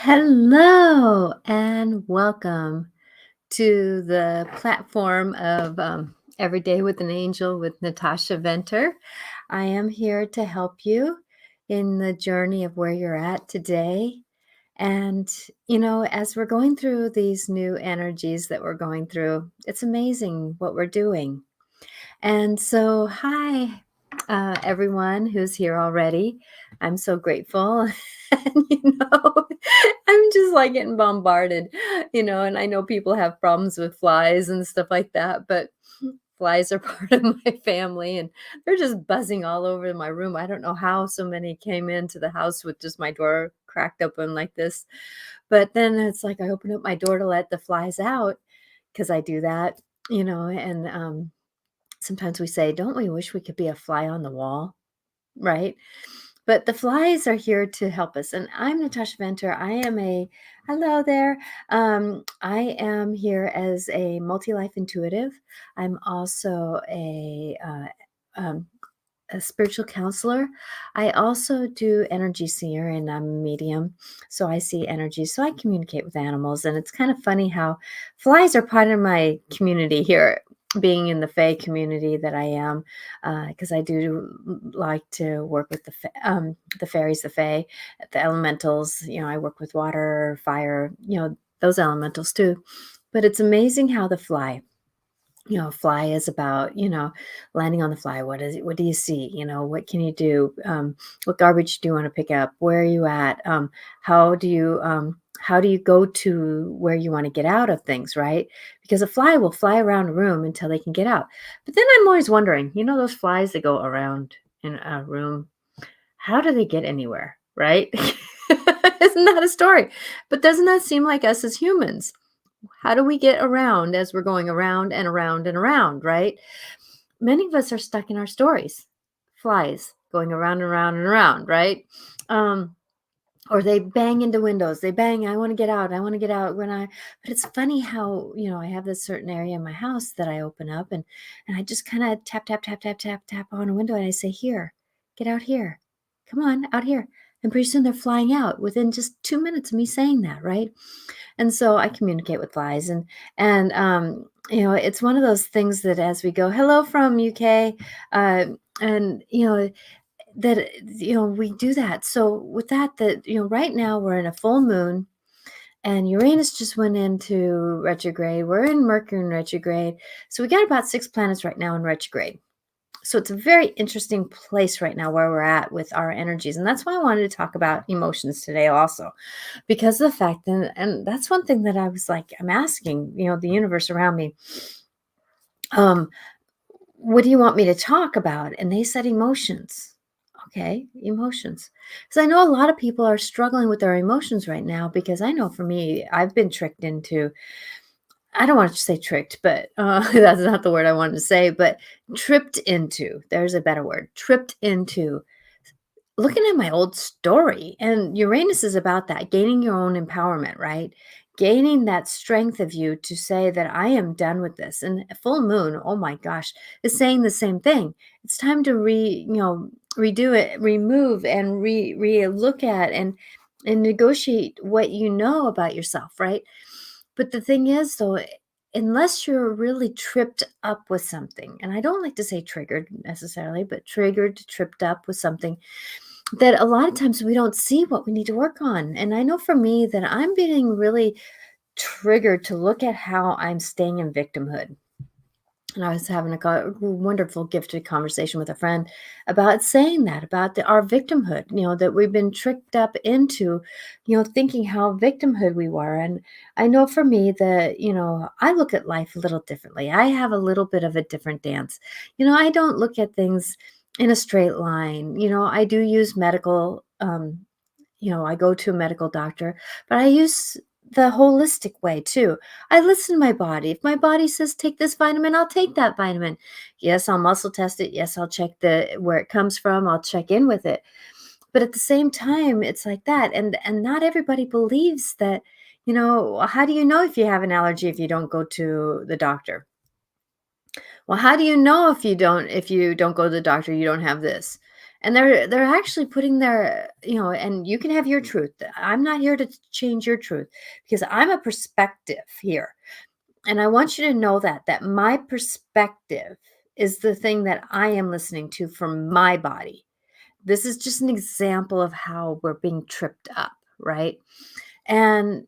Hello and welcome to the platform of Every Day with an Angel with Natasha Venter. I am here to help you in the journey of where you're at today. And, as we're going through these new energies that we're going through, it's amazing what we're doing. And so, hi, everyone who's here already. I'm so grateful. And, I'm just like getting bombarded, and I know people have problems with flies and stuff like that, but flies are part of my family and they're just buzzing all over my room. I don't know how so many came into the house with just my door cracked open like this. But then it's like I open up my door to let the flies out because I do that, and sometimes we say, "Don't we wish we could be a fly on the wall?" Right? But the flies are here to help us. And I'm Natasha Venter. Hello there. I am here as a multi life intuitive. I'm also um, a spiritual counselor. I also do energy seer and I'm a medium. So I see energy. So I communicate with animals. And it's kind of funny how flies are part of my community here, being in the Fae community that I am, because I do like to work with the fairies, the Fae, the elementals. I work with water, fire, those elementals too. But it's amazing how the fly is about, landing on the fly. What do you see? What can you do? What garbage do you want to pick up? Where are you at? How do you go to where you want to get out of things, right? Because a fly will fly around a room until they can get out. But then I'm always wondering, those flies that go around in a room, how do they get anywhere, right? Isn't that a story? But doesn't that seem like us as humans? How do we get around as we're going around and around and around, right? Many of us are stuck in our stories, flies going around and around and around, right? Um, or they bang into windows. They bang, I want to get out. I want to get out but it's funny how, I have this certain area in my house that I open up and I just kind of tap, tap, tap, tap, tap, tap on a window and I say, here, get out here. Come on, out here. And pretty soon they're flying out within just 2 minutes of me saying that, right? And so I communicate with flies it's one of those things that as we go, hello from UK, and that we do that. So with that right now we're in a full moon and Uranus just went into retrograde. We're in Mercury in retrograde. So we got about 6 planets right now in retrograde. So it's a very interesting place right now where we're at with our energies. And that's why I wanted to talk about emotions today also, because of the fact that, and that's one thing that I was like, I'm asking, the universe around me, um, what do you want me to talk about? And they said emotions. Okay, emotions. Because I know a lot of people are struggling with their emotions right now, because I know for me, I've been tricked into, I don't want to say tricked, but that's not the word I wanted to say, but tripped into, there's a better word, tripped into looking at my old story. And Uranus is about that, gaining your own empowerment, right? Gaining that strength of you to say that I am done with this. And a full moon, oh my gosh, is saying the same thing. It's time to redo it, remove and look at and negotiate what you know about yourself, right? But the thing is, though, unless you're really tripped up with something, and I don't like to say triggered necessarily, but triggered, tripped up with something, that a lot of times we don't see what we need to work on. And I know for me that I'm being really triggered to look at how I'm staying in victimhood. And I was having a wonderful, gifted conversation with a friend about saying that, about our victimhood, that we've been tricked up into, thinking how victimhood we were. And I know for me that, I look at life a little differently. I have a little bit of a different dance. I don't look at things in a straight line. I do use medical, I go to a medical doctor, but I use the holistic way too. I listen to my body. If my body says take this vitamin, I'll take that vitamin. Yes, I'll muscle test it. Yes, I'll check where it comes from. I'll check in with it. But at the same time, it's like that. And not everybody believes that, how do you know if you have an allergy if you don't go to the doctor? Well, how do you know if you don't go to the doctor, you don't have this? And they're actually putting their, and you can have your truth. I'm not here to change your truth because I'm a perspective here. And I want you to know that my perspective is the thing that I am listening to from my body. This is just an example of how we're being tripped up, right? And,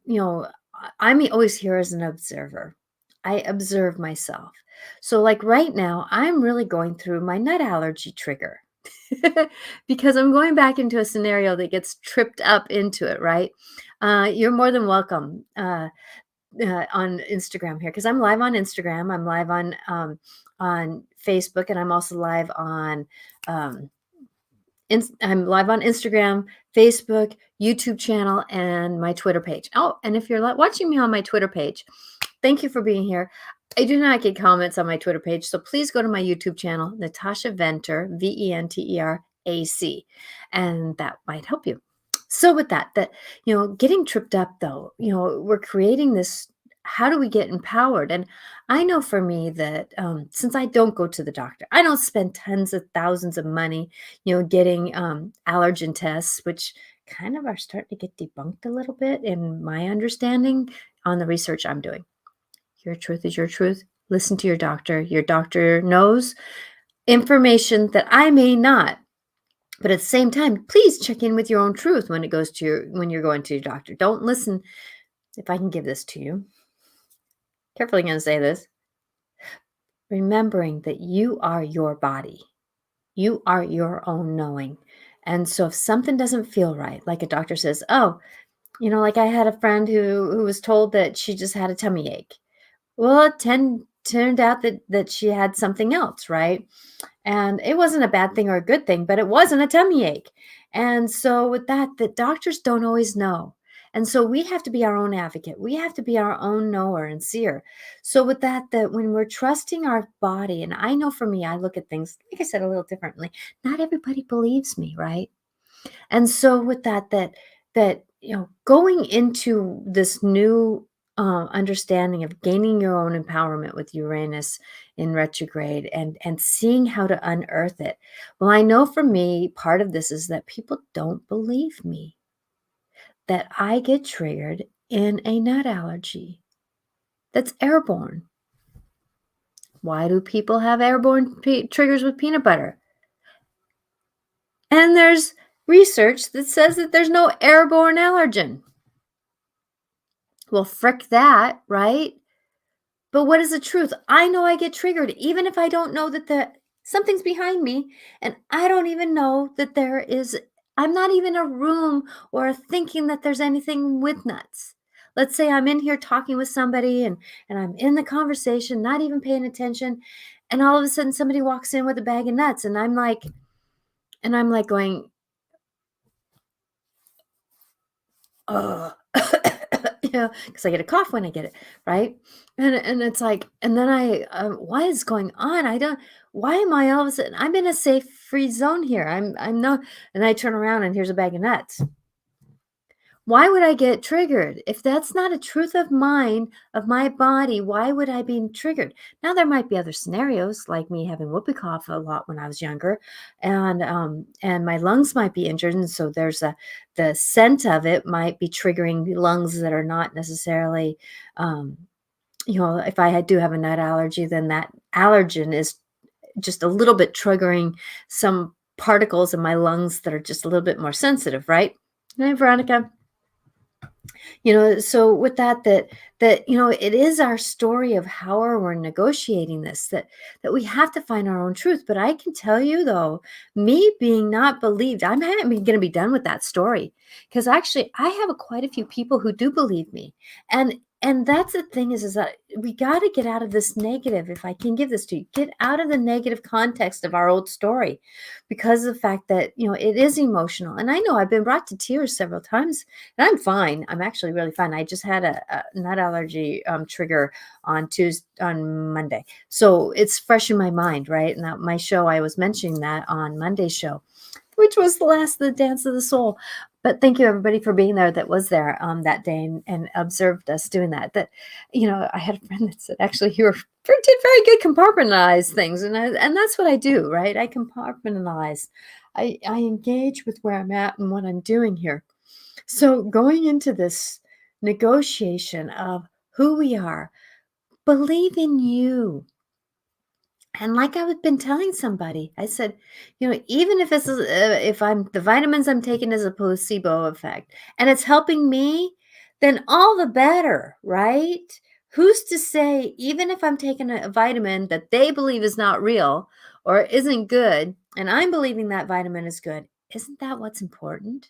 I'm always here as an observer. I observe myself. So, like right now, I'm really going through my nut allergy trigger because I'm going back into a scenario that gets tripped up into it, right? You're more than welcome on Instagram here because I'm live on Instagram. I'm live on Facebook, and I'm also live on um, I'm live on Instagram, Facebook, YouTube channel, and my Twitter page. Oh, and if you're watching me on my Twitter page, thank you for being here. I do not get comments on my Twitter page, so please go to my YouTube channel, Natasha Venter, Venterac, and that might help you. So with that, getting tripped up though, we're creating this. How do we get empowered? And I know for me that since I don't go to the doctor, I don't spend tens of thousands of money, getting allergen tests, which kind of are starting to get debunked a little bit in my understanding on the research I'm doing. Your truth is your truth. Listen to your doctor. Your doctor knows information that I may not. But at the same time, please check in with your own truth when you're going to your doctor. Don't listen. If I can give this to you, carefully going to say this. Remembering that you are your body. You are your own knowing. And so if something doesn't feel right, like a doctor says, oh, like I had a friend who was told that she just had a tummy ache. Well, it turned out that she had something else, right? And it wasn't a bad thing or a good thing, but it wasn't a tummy ache. And so with that, the doctors don't always know. And so we have to be our own advocate. We have to be our own knower and seer. So with that when we're trusting our body, and I know for me, I look at things, like I said, a little differently. Not everybody believes me, right? And so with that going into this new understanding of gaining your own empowerment with Uranus in retrograde and seeing how to unearth it. Well, I know for me, part of this is that people don't believe me, that I get triggered in a nut allergy that's airborne. Why do people have airborne triggers with peanut butter? And there's research that says that there's no airborne allergen. Well, frick that, right? But what is the truth? I know I get triggered, even if I don't know that something's behind me, and I don't even know that I'm not even in a room or thinking that there's anything with nuts. Let's say I'm in here talking with somebody and I'm in the conversation, not even paying attention, and all of a sudden somebody walks in with a bag of nuts, and I'm like going, oh, because I get a cough when I get it, right? And it's like, and then what is going on? Why am I all of a sudden, I'm in a safe, free zone here. I'm not, and I turn around and here's a bag of nuts. Why would I get triggered? If that's not a truth of mine, of my body, why would I be triggered? Now, there might be other scenarios, like me having whoopee cough a lot when I was younger, and my lungs might be injured, and so the scent of it might be triggering lungs that are not necessarily, if I do have a nut allergy, then that allergen is just a little bit triggering some particles in my lungs that are just a little bit more sensitive, right? Hi, Veronica. So with that it is our story of how we're negotiating this, that we have to find our own truth. But I can tell you though, me being not believed, I'm going to be done with that story, because actually I have quite a few people who do believe me. And that's the thing is that we got to get out of this negative. If I can give this to you, get out of the negative context of our old story, because of the fact that, it is emotional. And I know I've been brought to tears several times, and I'm fine. I'm actually really fine. I just had a nut allergy trigger on Monday. So it's fresh in my mind, right? And that my show, I was mentioning that on Monday's show, which was the last of the Dance of the Soul. But thank you everybody for being there that was there that day and observed us doing that. I had a friend that said, actually, you did very good compartmentalize things. And that's what I do, right? I compartmentalize. I engage with where I'm at and what I'm doing here. So going into this negotiation of who we are, believe in you. And like I've been telling somebody, I said, even if if I'm the vitamins I'm taking is a placebo effect and it's helping me, then all the better, right? Who's to say, even if I'm taking a vitamin that they believe is not real or isn't good, and I'm believing that vitamin is good, isn't that what's important?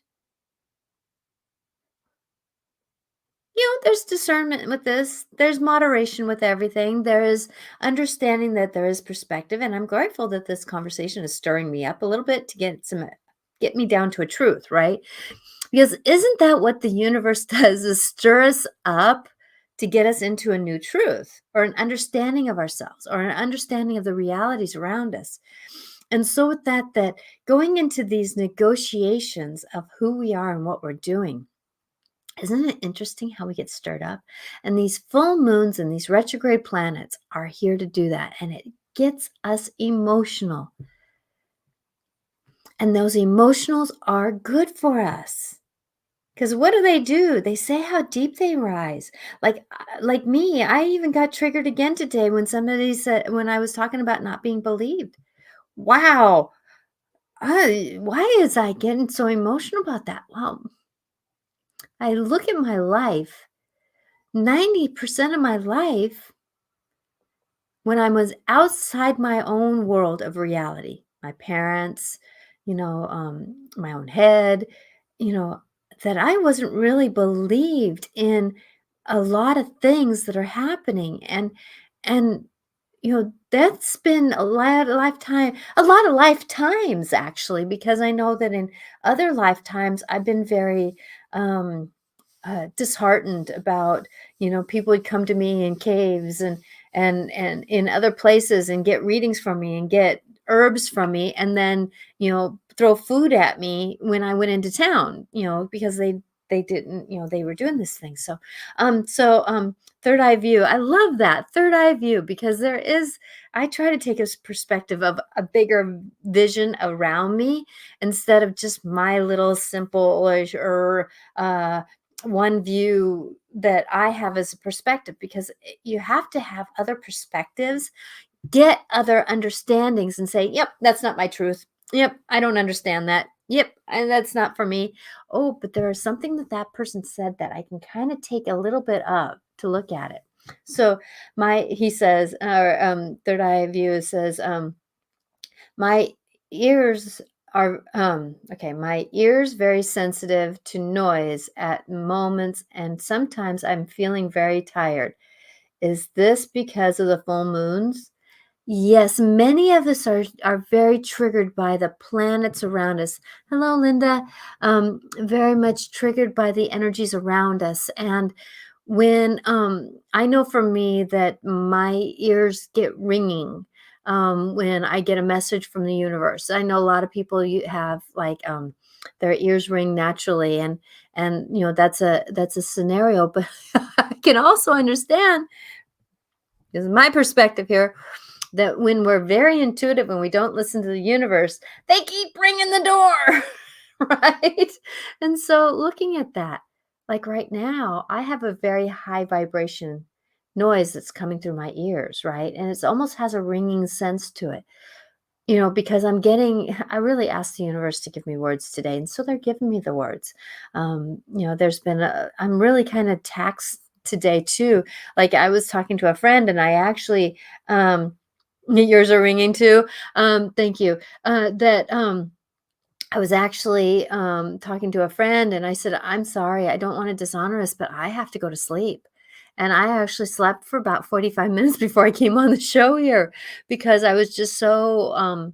There's discernment with this. There's moderation with everything. There is understanding that there is perspective, and I'm grateful that this conversation is stirring me up a little bit to get me down to a truth, right? Because isn't that what the universe does is stir us up to get us into a new truth or an understanding of ourselves or an understanding of the realities around us. And so with that going into these negotiations of who we are and what we're doing, isn't it interesting how we get stirred up? And these full moons and these retrograde planets are here to do that. And it gets us emotional. And those emotionals are good for us. Because what do? They say how deep they rise. Like me, I even got triggered again today when somebody said, when I was talking about not being believed. Wow. Why is I getting so emotional about that? Well, I look at my life, 90% of my life when I was outside my own world of reality, my parents, my own head, you know, that I wasn't really believed in a lot of things that are happening. And that's been a lot of lifetimes actually, because I know that in other lifetimes I've been very disheartened about, people would come to me in caves and in other places and get readings from me and get herbs from me and then, throw food at me when I went into town, because they didn't, they were doing this thing. So third eye view. I love that third eye view because I try to take a perspective of a bigger vision around me instead of just my little simple or one view that I have as a perspective, because you have to have other perspectives, get other understandings and say, yep, that's not my truth. Yep, I don't understand that. Yep, and that's not for me. Oh, but there is something that person said that I can kind of take a little bit of to look at it. So he says, third eye view says, my ears my ears very sensitive to noise at moments, and sometimes I'm feeling very tired. Is this because of the full moons? Yes, many of us are very triggered by the planets around us. Hello, Linda. Very much triggered by the energies around us. And when I know for me that my ears get ringing when I get a message from the universe. I know a lot of people have their ears ring naturally, and that's a scenario. But I can also understand, this is my perspective here, that when we're very intuitive and we don't listen to the universe, they keep ringing the door, right? And so looking at that, like right now, I have a very high vibration noise that's coming through my ears, right? And it almost has a ringing sense to it, because I really asked the universe to give me words today. And so they're giving me the words. I'm really kind of taxed today too. Like I was talking to a friend and I actually, yours are ringing too. Thank you. That I was actually talking to a friend and I said, I'm sorry, I don't want to dishonor us, but I have to go to sleep. And I actually slept for about 45 minutes before I came on the show here because I was just so,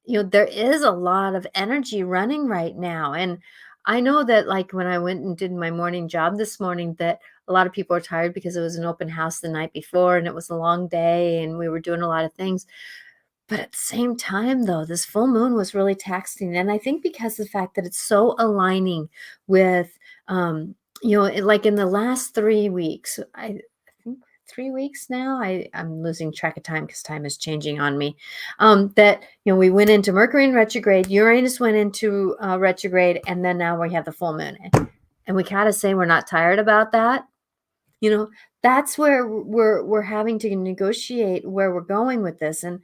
there is a lot of energy running right now. And I know that like when I went and did my morning job this morning, that a lot of people are tired because it was an open house the night before and it was a long day and we were doing a lot of things. But at the same time, though, this full moon was really taxing, and I think because of the fact that it's so aligning with, like in the last 3 weeks, I think 3 weeks now. I'm losing track of time because time is changing on me. That we went into Mercury in retrograde, Uranus went into retrograde, and then now we have the full moon. And we gotta say we're not tired about that. You know, that's where we're having to negotiate where we're going with this. And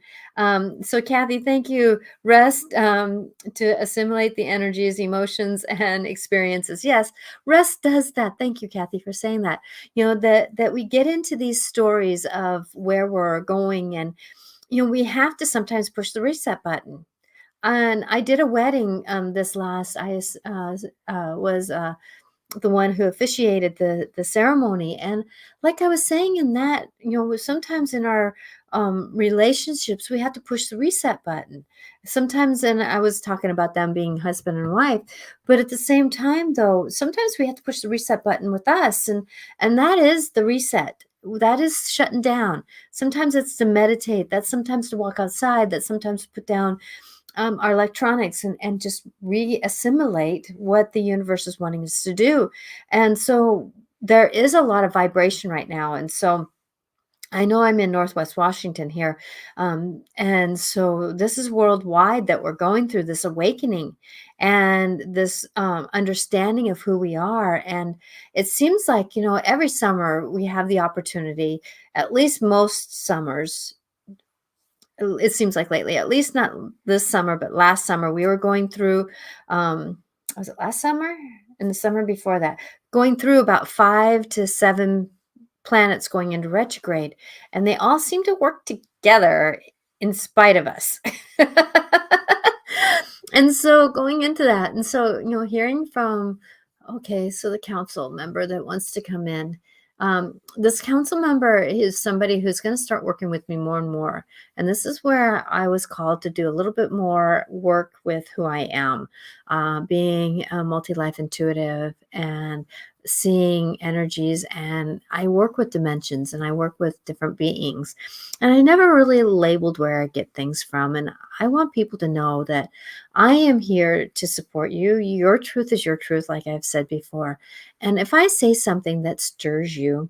so Kathy, thank you. Rest to assimilate the energies, emotions, and experiences. Yes, rest does that. Thank you, Kathy, for saying that. That we get into these stories of where we're going, and we have to sometimes push the reset button. And I did a wedding this last was the one who officiated the ceremony. And like I was saying in that, sometimes in our relationships we have to push the reset button sometimes. And I was talking about them being husband and wife, but at the same time though, sometimes we have to push the reset button with us, and that is the reset. That is shutting down. Sometimes it's to meditate, that's sometimes to walk outside, that's sometimes to put down our electronics, and just re-assimilate what the universe is wanting us to do. And so there is a lot of vibration right now. And so I know I'm in Northwest Washington here. And so this is worldwide that we're going through this awakening and this understanding of who we are. And it seems like, every summer we have the opportunity, at least most summers, it seems like lately, at least not this summer, but last summer, we were going through, was it last summer? And the summer before that, going through about 5 to 7 planets going into retrograde, and they all seem to work together in spite of us. And so going into that, and so, hearing from, okay, so the council member that wants to come in, this council member is somebody who's going to start working with me more and more. And this is where I was called to do a little bit more work with who I am, being a multi-life intuitive and seeing energies. And I work with dimensions and I work with different beings. And I never really labeled where I get things from. And I want people to know that I am here to support you. Your truth is your truth, like I've said before. And if I say something that stirs you,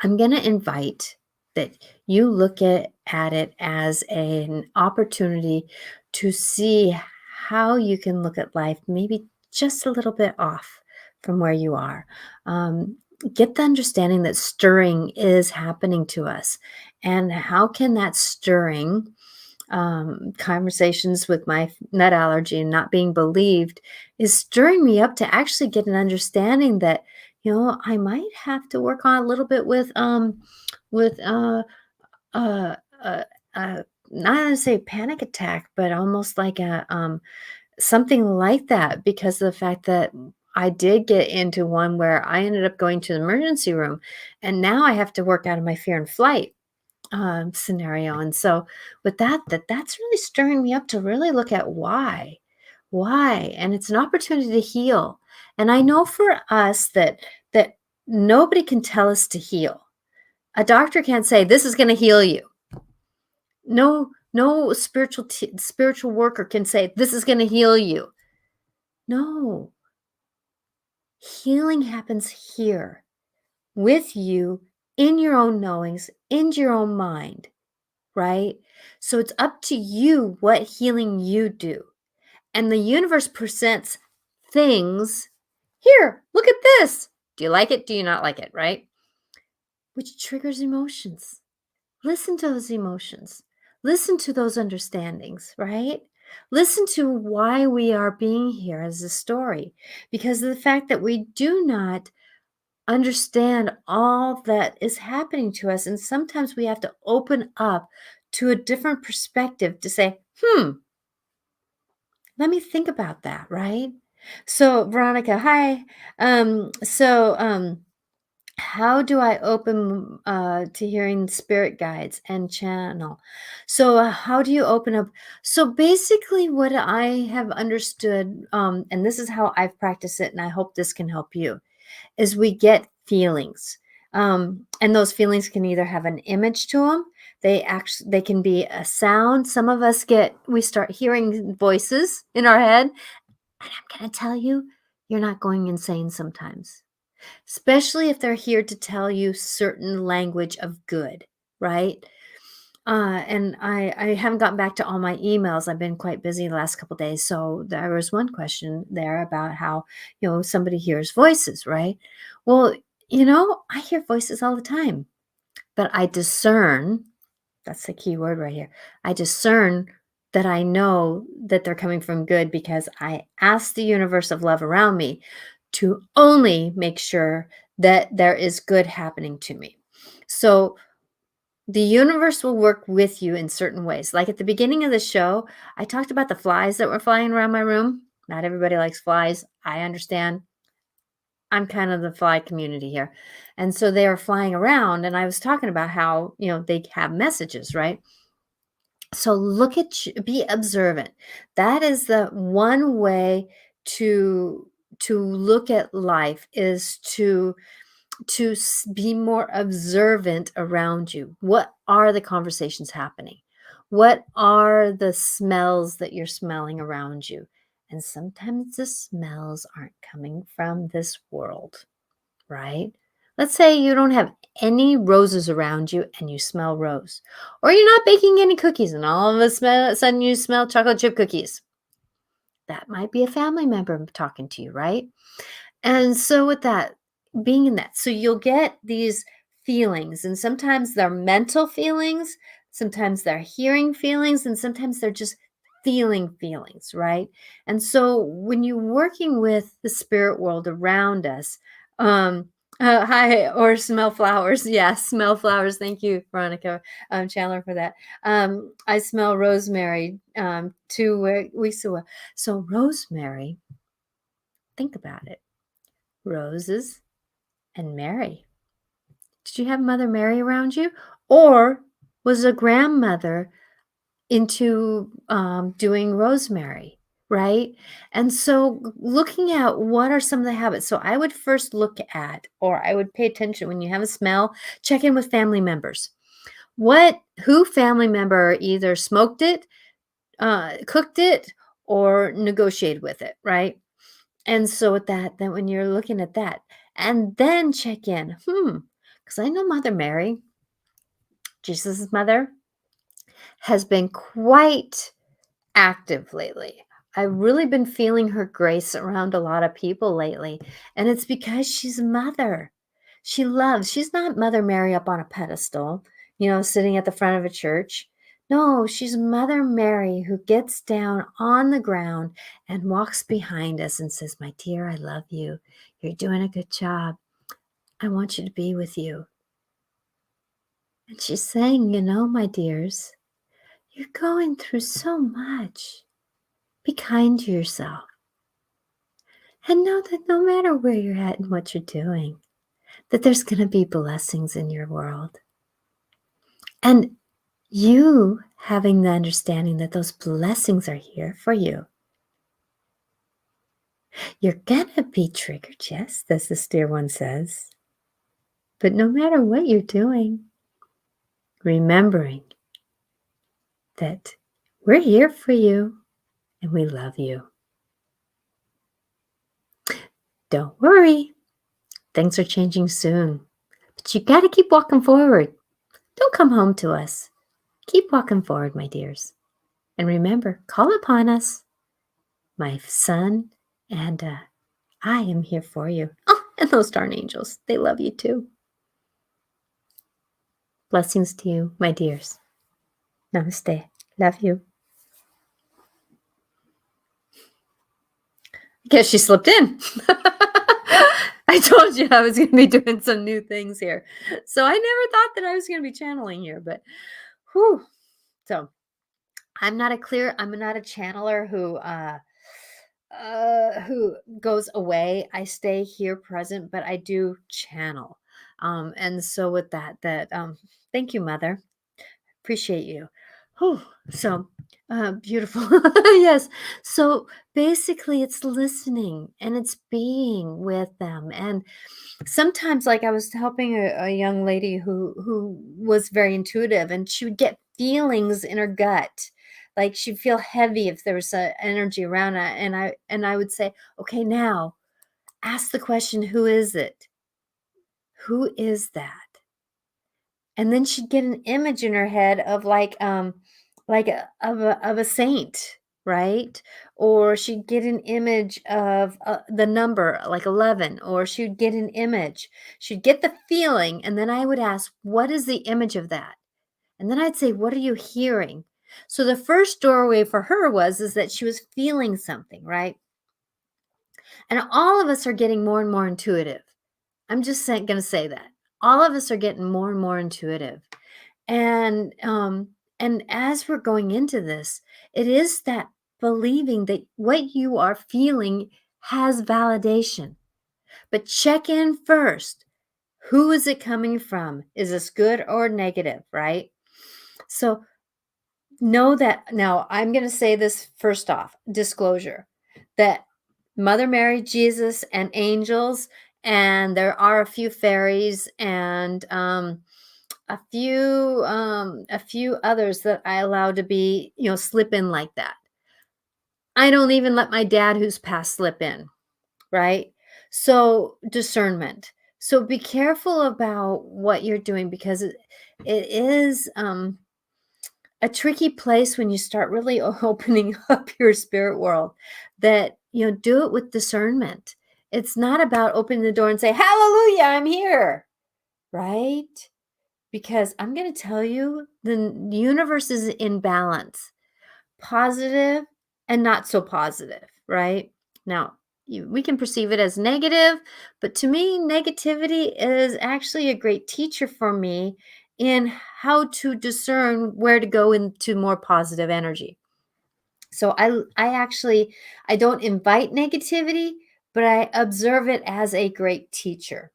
I'm going to invite that you look at it as an opportunity to see how you can look at life maybe just a little bit off from where you are. Um, get the understanding that stirring is happening to us. And how can that stirring, conversations with my nut allergy and not being believed, is stirring me up to actually get an understanding that, I might have to work on a little bit with uh, uh, not to say panic attack, but almost like a something like that, because of the fact that I did get into one where I ended up going to the emergency room, and now I have to work out of my fear and flight scenario. And so with that's really stirring me up to really look at why, and it's an opportunity to heal. And I know for us that nobody can tell us to heal. A doctor can't say this is going to heal you. No spiritual worker can say this is going to heal you. No, healing happens here with you, in your own knowings, in your own mind, right? So it's up to you what healing you do. And the universe presents things. Here, look at this. Do you like it? Do you not like it? Right? Which triggers emotions. Listen to those emotions. Listen to those understandings, right? Listen to why we are being here as a story, because of the fact that we do not understand all that is happening to us. And sometimes we have to open up to a different perspective to say, let me think about that, right? So, Veronica, hi. How do I open to hearing spirit guides and channel? So, how do you open up? So, basically, what I have understood, and this is how I've practiced it, and I hope this can help you, is we get feelings. And those feelings can either have an image to them. They can be a sound. Some of us we start hearing voices in our head. And I'm going to tell you, you're not going insane sometimes. especially if they're here to tell you certain language of good, right? And I haven't gotten back to all my emails. I've been quite busy the last couple days. So there was one question there about how, somebody hears voices, right? Well, I hear voices all the time, but I discern, that's the key word right here. I discern that I know that they're coming from good because I ask the universe of love around me to only make sure that there is good happening to me. So the universe will work with you in certain ways. Like at the beginning of the show, I talked about the flies that were flying around my room. Not everybody likes flies. I understand. I'm kind of the fly community here. And so they are flying around, and I was talking about how, they have messages, right? So look at be observant. That is the one way to look at life, is to be more observant around you. What are the conversations happening? What are the smells that you're smelling around you? And sometimes the smells aren't coming from this world, right? Let's say you don't have any roses around you and you smell rose, or you're not baking any cookies and all of a sudden you smell chocolate chip cookies. That might be a family member talking to you, right? And so with that, being in that, so you'll get these feelings, and sometimes they're mental feelings, sometimes they're hearing feelings, and sometimes they're just feeling feelings, right? And so when you're working with the spirit world around us, hi, or smell flowers. Yeah, smell flowers. Thank you, Veronica Chandler, for that. I smell rosemary 2 weeks ago. So rosemary, think about it. Roses and Mary. Did you have Mother Mary around you? Or was a grandmother into doing rosemary, right? And so looking at what are some of the habits. So I would first look at, or I would pay attention when you have a smell, check in with family members. Who family member either smoked it, cooked it, or negotiated with it, right? And so with that, then when you're looking at that, and then check in, because I know Mother Mary, Jesus' mother, has been quite active lately. I've really been feeling her grace around a lot of people lately, and it's because she's a mother. She's not Mother Mary up on a pedestal, sitting at the front of a church. No, she's Mother Mary who gets down on the ground and walks behind us and says, "My dear, I love you. You're doing a good job. I want you to be with you." And she's saying, my dears, you're going through so much. Be kind to yourself. And know that no matter where you're at and what you're doing, that there's going to be blessings in your world. And you having the understanding that those blessings are here for you. You're going to be triggered, yes, as the Seer one says. But no matter what you're doing, remembering that we're here for you and we love you. Don't worry, things are changing soon. But you got to keep walking forward. Don't come home to us. Keep walking forward, my dears. And remember, call upon us, my son, and I am here for you. Oh, and those darn angels, they love you too. Blessings to you, my dears. Namaste. Love you. I guess she slipped in. I told you I was going to be doing some new things here. So I never thought that I was going to be channeling here, but whew. So I'm not a channeler who goes away. I stay here present, but I do channel. And so with that, thank you, Mother. Appreciate you. Oh, so beautiful. Yes. So basically, it's listening and it's being with them. And sometimes, like I was helping a young lady who was very intuitive, and she would get feelings in her gut. Like she'd feel heavy if there was a energy around it. And I would say, okay, now ask the question, who is it? Who is that? And then she'd get an image in her head of like a saint, right? Or she'd get an image of the number like 11, or she'd get an image. She'd get the feeling, and then I would ask, "What is the image of that?" And then I'd say, "What are you hearing?" So the first doorway for her was is that she was feeling something, right? And all of us are getting more and more intuitive. I'm just going to say that. All of us are getting more and more intuitive. And as we're going into this, it is that believing that what you are feeling has validation. But check in first. Who is it coming from? Is this good or negative, right? So know that now I'm going to say this first off, disclosure, that Mother Mary, Jesus, and angels, and there are a few fairies and a few others that I allow to be, slip in like that. I don't even let my dad who's passed slip in, right? So discernment. So be careful about what you're doing because it is a tricky place when you start really opening up your spirit world that, do it with discernment. It's not about opening the door and say, "Hallelujah, I'm here." Right? Because I'm going to tell you, the universe is in balance, positive and not so positive, right? Now, we can perceive it as negative, but to me, negativity is actually a great teacher for me in how to discern where to go into more positive energy. So I don't invite negativity, but I observe it as a great teacher.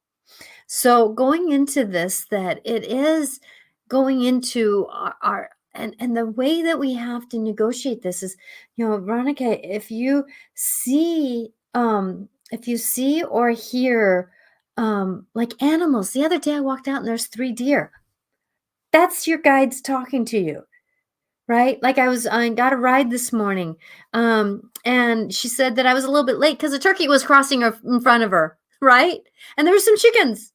So going into this, that it is going into our and the way that we have to negotiate this is, Veronica, if you see or hear like animals. The other day I walked out and there's 3 deer. That's your guides talking to you, right? Like I got a ride this morning, and she said that I was a little bit late because a turkey was crossing in front of her, right? And there were some chickens.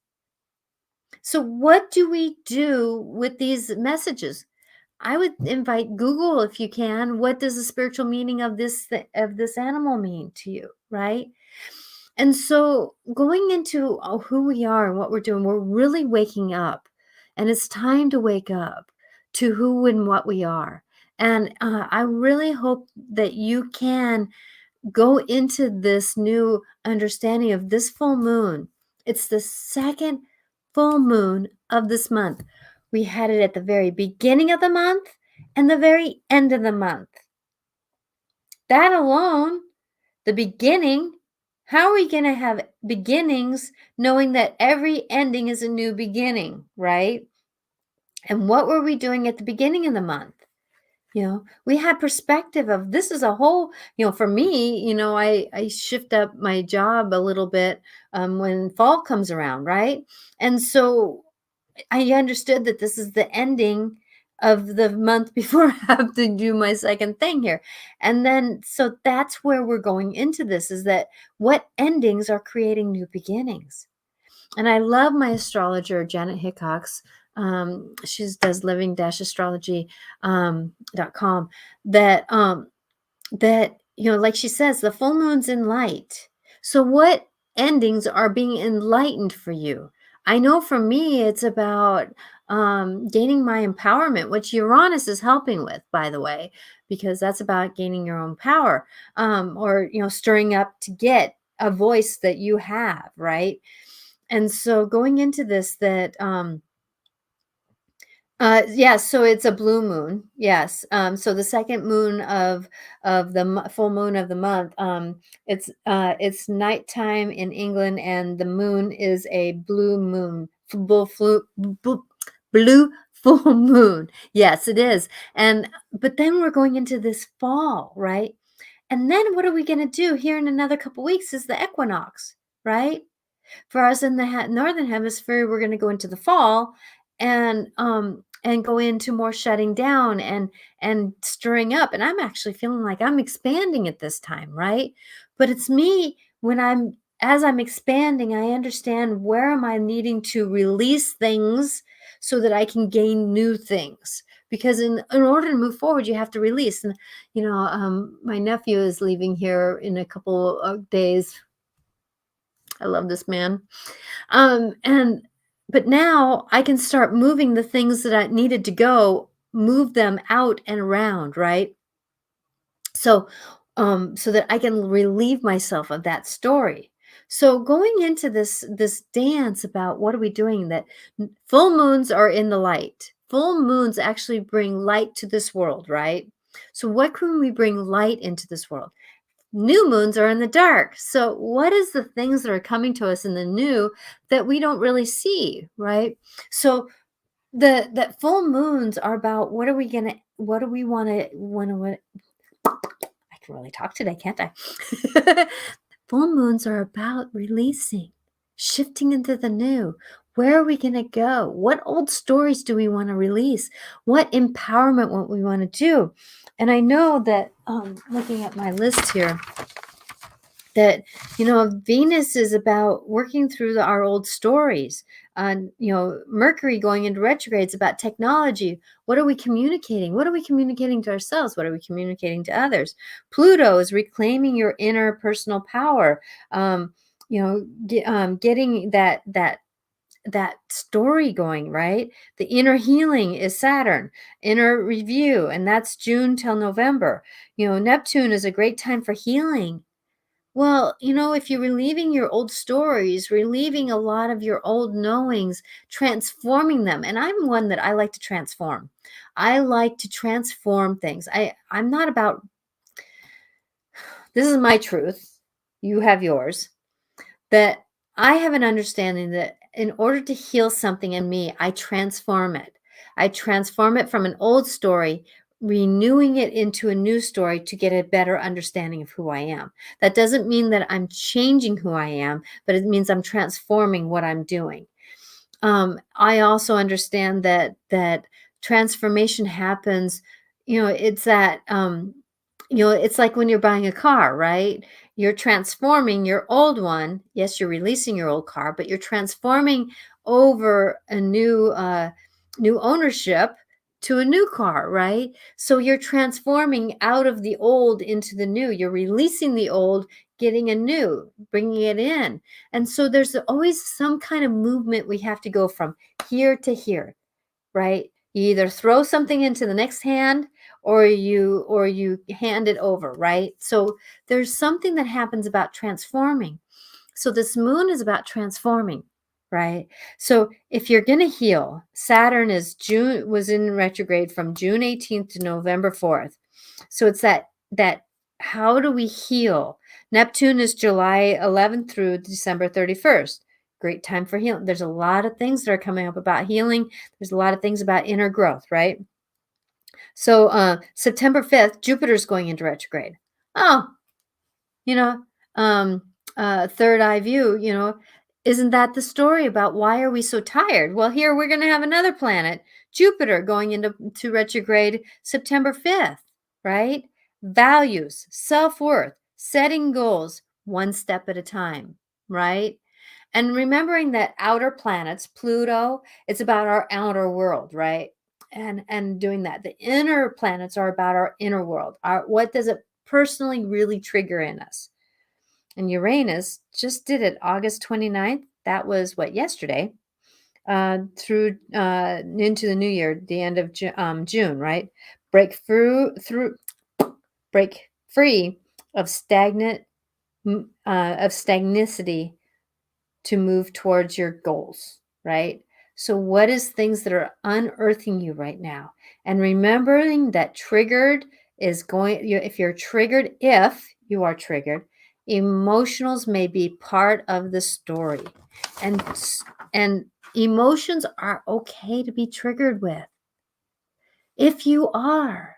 So what do we do with these messages? I would invite Google if you can. What does the spiritual meaning of this animal mean to you, right? And so going into who we are and what we're doing, we're really waking up, and it's time to wake up to who and what we are. And I really hope that you can go into this new understanding of this full moon. It's the second full moon of this month. We had it at the very beginning of the month and the very end of the month. That alone, the beginning, how are we going to have beginnings knowing that every ending is a new beginning, right? And what were we doing at the beginning of the month? We had perspective of this is a whole, for me, I shift up my job a little bit when fall comes around, right? And so I understood that this is the ending of the month before I have to do my second thing here. And then, so that's where we're going into this, is that what endings are creating new beginnings. And I love my astrologer, Janet Hickox. She does living-astrology .com, that like she says, the full moon's in light. So what endings are being enlightened for you? I know for me it's about gaining my empowerment, which Uranus is helping with, by the way, because that's about gaining your own power, or stirring up to get a voice that you have, right? And so going into this, that yes, so it's a blue moon. Yes. So the second moon of the full moon of the month, it's nighttime in England, and the moon is a blue moon, blue full moon. Yes, it is. And but then we're going into this fall, right? And then what are we going to do here in another couple weeks is the equinox, right? For us in the northern hemisphere, we're going to go into the fall, and go into more shutting down and stirring up. And I'm actually feeling like I'm expanding at this time, right? But it's me when I'm as I'm expanding, I understand where am I needing to release things so that I can gain new things. Because in order to move forward, you have to release. And my nephew is leaving here in a couple of days. I love this man. And but now I can start moving the things that I needed to go, move them out and around, right? So, so that I can relieve myself of that story. So going into this dance about what are we doing, that full moons are in the light. Full moons actually bring light to this world, right? So what can we bring light into this world? New moons are in the dark. So what is the things that are coming to us in the new that we don't really see, right? So the that full moons are about what do we want to I can really talk today, can't I? Full moons are about releasing, shifting into the new. Where are we going to go? What old stories do we want to release? What empowerment what we want to do? And I know that looking at my list here, that Venus is about working through our old stories. Mercury going into retrograde is about technology. What are we communicating? What are we communicating to ourselves? What are we communicating to others? Pluto is reclaiming your inner personal power. Getting that story going, right? The inner healing is Saturn, inner review, and that's June till November. Neptune is a great time for healing. Well, if you're relieving your old stories, relieving a lot of your old knowings, transforming them, and I'm one that I like to transform. I like to transform things. I'm not about, this is my truth. You have yours. That I have an understanding that in order to heal something in me, I transform it. I transform it from an old story, renewing it into a new story to get a better understanding of who I am. That doesn't mean that I'm changing who I am, but it means I'm transforming what I'm doing. I also understand that transformation happens. It's that it's like when you're buying a car, right? You're transforming your old one. Yes, you're releasing your old car, but you're transforming over a new ownership to a new car, right? So you're transforming out of the old into the new. You're releasing the old, getting a new, bringing it in. And so there's always some kind of movement we have to go from here to here, right? You either throw something into the next hand or you hand it over, right? So there's something that happens about transforming. So this moon is about transforming, right? So if you're going to heal, Saturn was in retrograde from June 18th to November 4th. So it's that how do we heal? Neptune is July 11th through December 31st. Great time for healing. There's a lot of things that are coming up about healing. There's a lot of things about inner growth, right? So September 5th, Jupiter's going into retrograde. Oh, you know, um, third eye view, isn't that the story about why are we so tired? Well, here we're going to have another planet, Jupiter, going into retrograde September 5th, right? Values, self-worth, setting goals one step at a time, right? And remembering that outer planets, Pluto, it's about our outer world, right? And doing that. The inner planets are about our inner world. What does it personally really trigger in us? And Uranus just did it August 29th. That was what, yesterday, through into the new year, the end of June, right? Break free of stagnicity to move towards your goals, right? So what is things that are unearthing you right now? And remembering that triggered is if you are triggered, emotionals may be part of the story. And emotions are okay to be triggered with. If you are,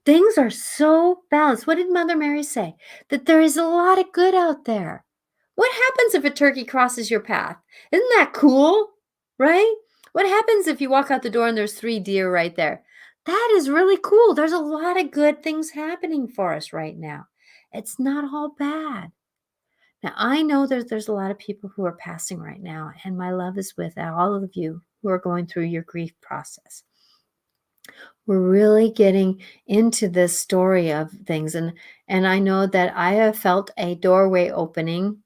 things are so balanced. What did Mother Mary say? That there is a lot of good out there. What happens if a turkey crosses your path? Isn't that cool? Right? What happens if you walk out the door and there's 3 deer right there? That is really cool. There's a lot of good things happening for us right now. It's not all bad. Now, I know there's a lot of people who are passing right now, and my love is with all of you who are going through your grief process. We're really getting into this story of things, and I know that I have felt a doorway opening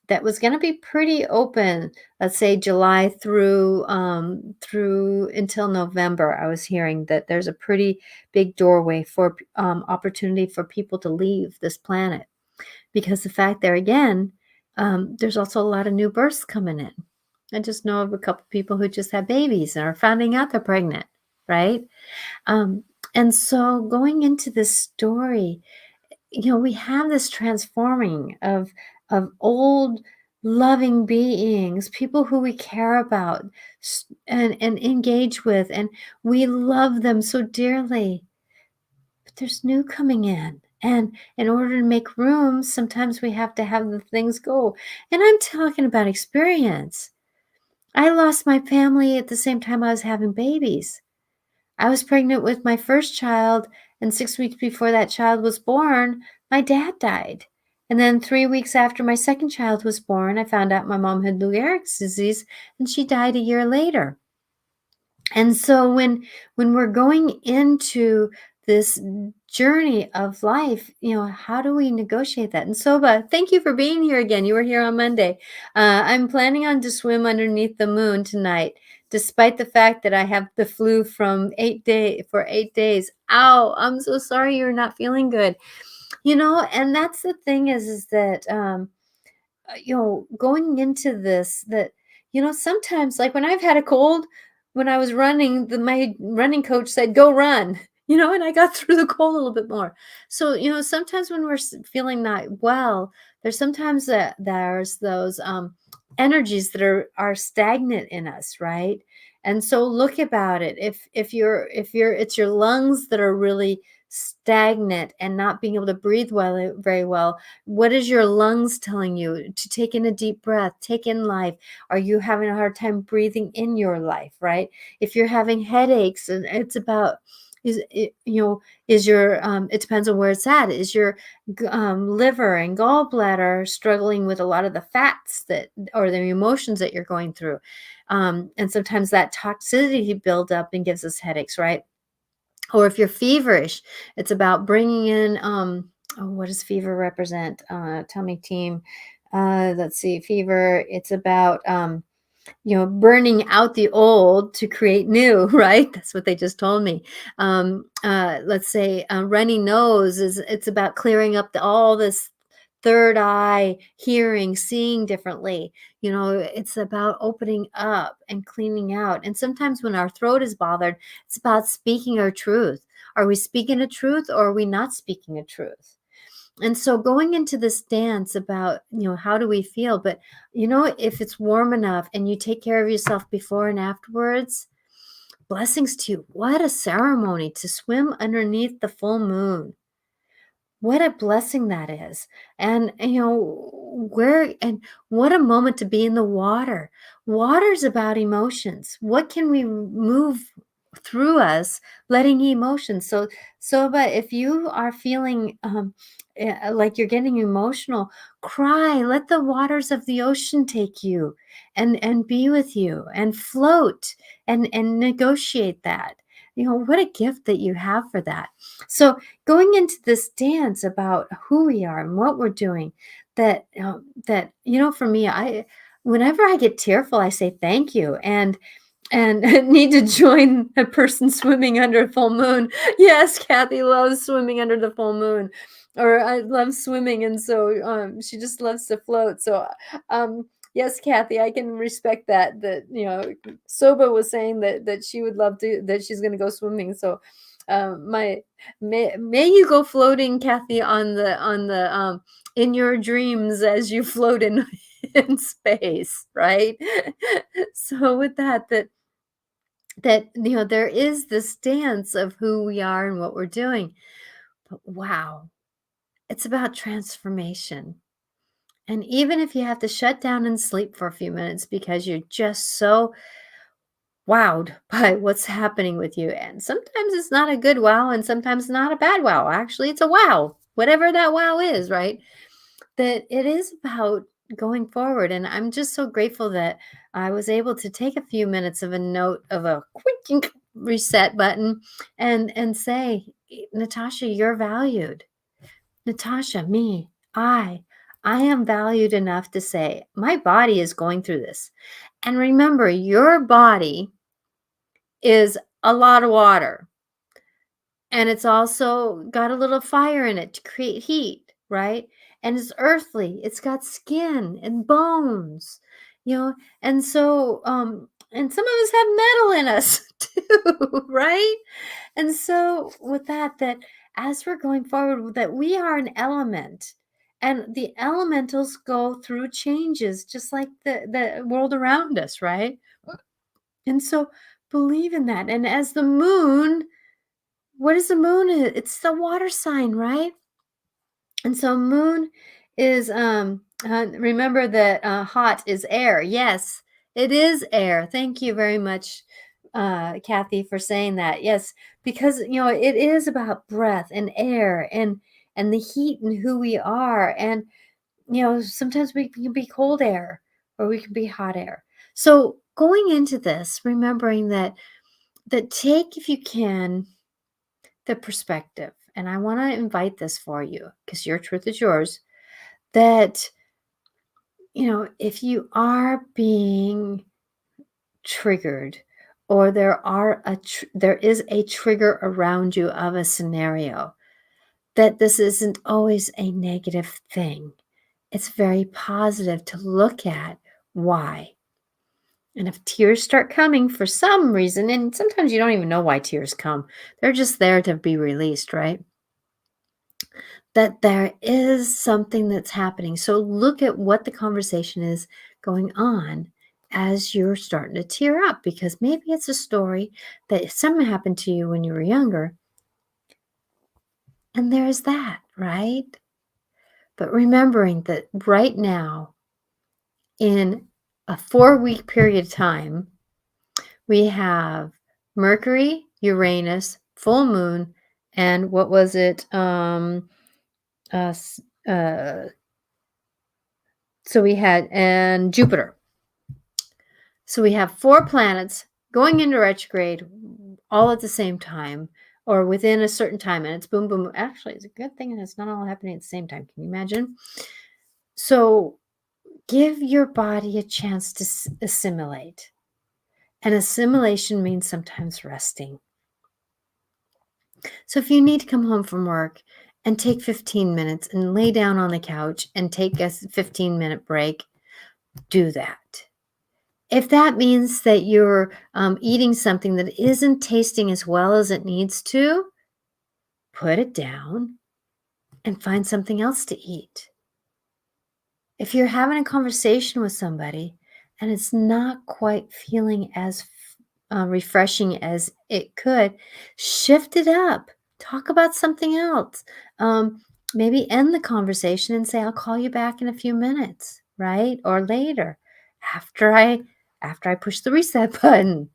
that was gonna be pretty open, let's say July through until November. I was hearing that there's a pretty big doorway for opportunity for people to leave this planet, because the fact there again, there's also a lot of new births coming in. I just know of a couple people who just had babies and are finding out they're pregnant, right? Um, and so going into this story, we have this transforming of old loving beings, people who we care about and engage with, and we love them so dearly. But there's new coming in. And in order to make room, sometimes we have to have the things go. And I'm talking about experience. I lost my family at the same time I was having babies. I was pregnant with my first child, and 6 weeks before that child was born, my dad died. And then 3 weeks after my second child was born, I found out my mom had Lou Gehrig's disease, and she died a year later. And so when we're going into this journey of life, how do we negotiate that? And Soba, thank you for being here again. You were here on Monday. I'm planning on to swim underneath the moon tonight, despite the fact that I have the flu from 8 days. Ow, I'm so sorry you're not feeling good. And that's the thing is that going into this, that sometimes, like when I've had a cold, when I was running, my running coach said go run, and I got through the cold a little bit more. So sometimes when we're feeling not well, there's sometimes that there's those energies that are stagnant in us, right? And so look about it. If you're it's your lungs that are really stagnant and not being able to breathe very well, what is your lungs telling you? To take in a deep breath, take in life. Are you having a hard time breathing in your life, right? If you're having headaches, and it's about is it, is your it depends on where it's at. Is your liver and gallbladder struggling with a lot of the fats that or the emotions that you're going through? And sometimes that toxicity builds up and gives us headaches, right? Or if you're feverish, it's about bringing in, what does fever represent? Tell me, team. Let's see, fever, it's about, burning out the old to create new, right? That's what they just told me. Let's say runny nose it's about clearing up all this third eye, hearing, seeing differently. It's about opening up and cleaning out. And sometimes when our throat is bothered, it's about speaking our truth. Are we speaking a truth, or are we not speaking a truth? And so going into this dance about, how do we feel? But, if it's warm enough and you take care of yourself before and afterwards, blessings to you. What a ceremony to swim underneath the full moon. What a blessing that is. And, what a moment to be in the water. Water's about emotions. What can we move through us, letting emotions? But if you are feeling like you're getting emotional, cry. Let the waters of the ocean take you and be with you and float and negotiate that. What a gift that you have for that. So going into this dance about who we are and what we're doing, for me, I whenever I get tearful, I say thank you, and need to join a person swimming under a full moon. Yes, Kathy loves swimming under the full moon, or I love swimming, and so she just loves to float. So yes, Kathy, I can respect that. Soba was saying that she would love to, that she's going to go swimming. So my may you go floating, Kathy, on the in your dreams as you float in in space, right? So with that there is this dance of who we are and what we're doing. But wow, it's about transformation. And even if you have to shut down and sleep for a few minutes because you're just so wowed by what's happening with you. And sometimes it's not a good wow, and sometimes not a bad wow. Actually, it's a wow, whatever that wow is, right? that it is about going forward. And I'm just so grateful that I was able to take a few minutes of a note of a quick reset button and say, Natasha, you're valued. Natasha, me, I am valued enough to say, my body is going through this. And remember, your body is a lot of water. And it's also got a little fire in it to create heat, right? And it's earthly. It's got skin and bones, you know. And so, and some of us have metal in us too, right? And so, with that, that as we're going forward, that we are an element, and the elementals go through changes, just like the world around us, right? And so, believe in that. And as the moon, what is the moon? It's the water sign, right? And so moon is remember that hot is air. Yes, it is air. Thank you very much, Kathy, for saying that. Yes, because it is about breath and air and the heat and who we are. And sometimes we can be cold air or we can be hot air. So going into this, remembering that take, if you can, the perspective. And I want to invite this for you because your truth is yours. That, if you are being triggered, or there is a trigger around you of a scenario, that this isn't always a negative thing. It's very positive to look at why. And if tears start coming for some reason, and sometimes you don't even know why tears come, they're just there to be released, right? That there is something that's happening. So look at what the conversation is going on as you're starting to tear up, because maybe it's a story that something happened to you when you were younger. And there's that, right? But remembering that right now, in a 4-week period of time, we have Mercury, Uranus, full moon, and what was it? Uh, so we had, and Jupiter. So we have 4 planets going into retrograde all at the same time, or within a certain time, and it's boom, boom. Actually, it's a good thing it's not all happening at the same time. Can you imagine? So give your body a chance to assimilate. And assimilation means sometimes resting. So if you need to come home from work and take 15 minutes and lay down on the couch and take a 15-minute break, do that. If that means that you're eating something that isn't tasting as well as it needs to, put it down and find something else to eat. If you're having a conversation with somebody and it's not quite feeling as refreshing as it could, shift it up. Talk about something else. Maybe end the conversation and say, I'll call you back in a few minutes, right? Or later, after I push the reset button.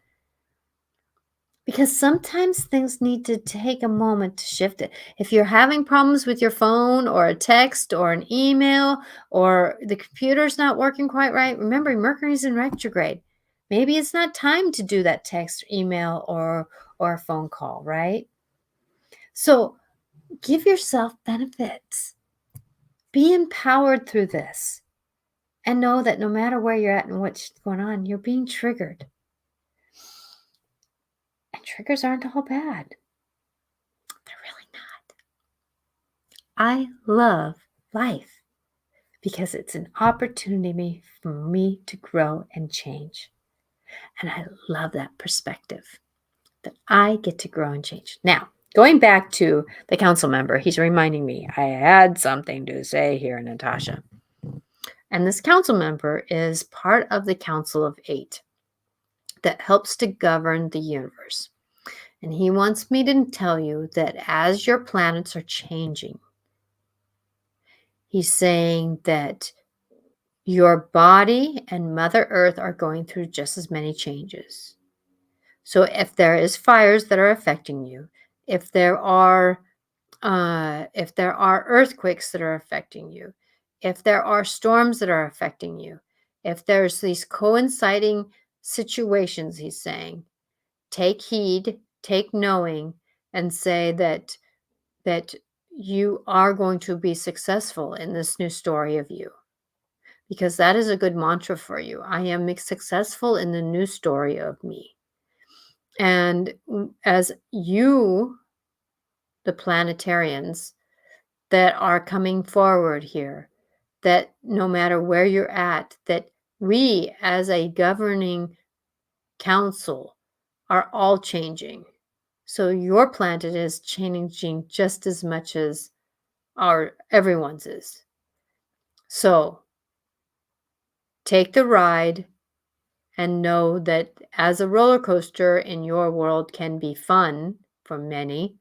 Because sometimes things need to take a moment to shift it. If you're having problems with your phone or a text or an email or the computer's not working quite right, remember Mercury's in retrograde. Maybe it's not time to do that text, email, or a phone call, right? So give yourself benefits. Be empowered through this. And know that no matter where you're at and what's going on, you're being triggered. And triggers aren't all bad. They're really not. I love life because it's an opportunity for me to grow and change. And I love that perspective that I get to grow and change. Now, going back to the council member, he's reminding me I had something to say here, Natasha. And this council member is part of the Council of 8 that helps to govern the universe. And he wants me to tell you that as your planets are changing, he's saying that your body and Mother Earth are going through just as many changes. So if there is fires that are affecting you, if there are earthquakes that are affecting you, if there are storms that are affecting you, if there's these coinciding situations, he's saying, take heed, take knowing, and say that you are going to be successful in this new story of you, because that is a good mantra for you. I am successful in the new story of me. And as you, the planetarians that are coming forward here, that no matter where you're at, that we as a governing council are all changing. So your planet is changing just as much as everyone's is. So take the ride and know that as a roller coaster in your world can be fun for many,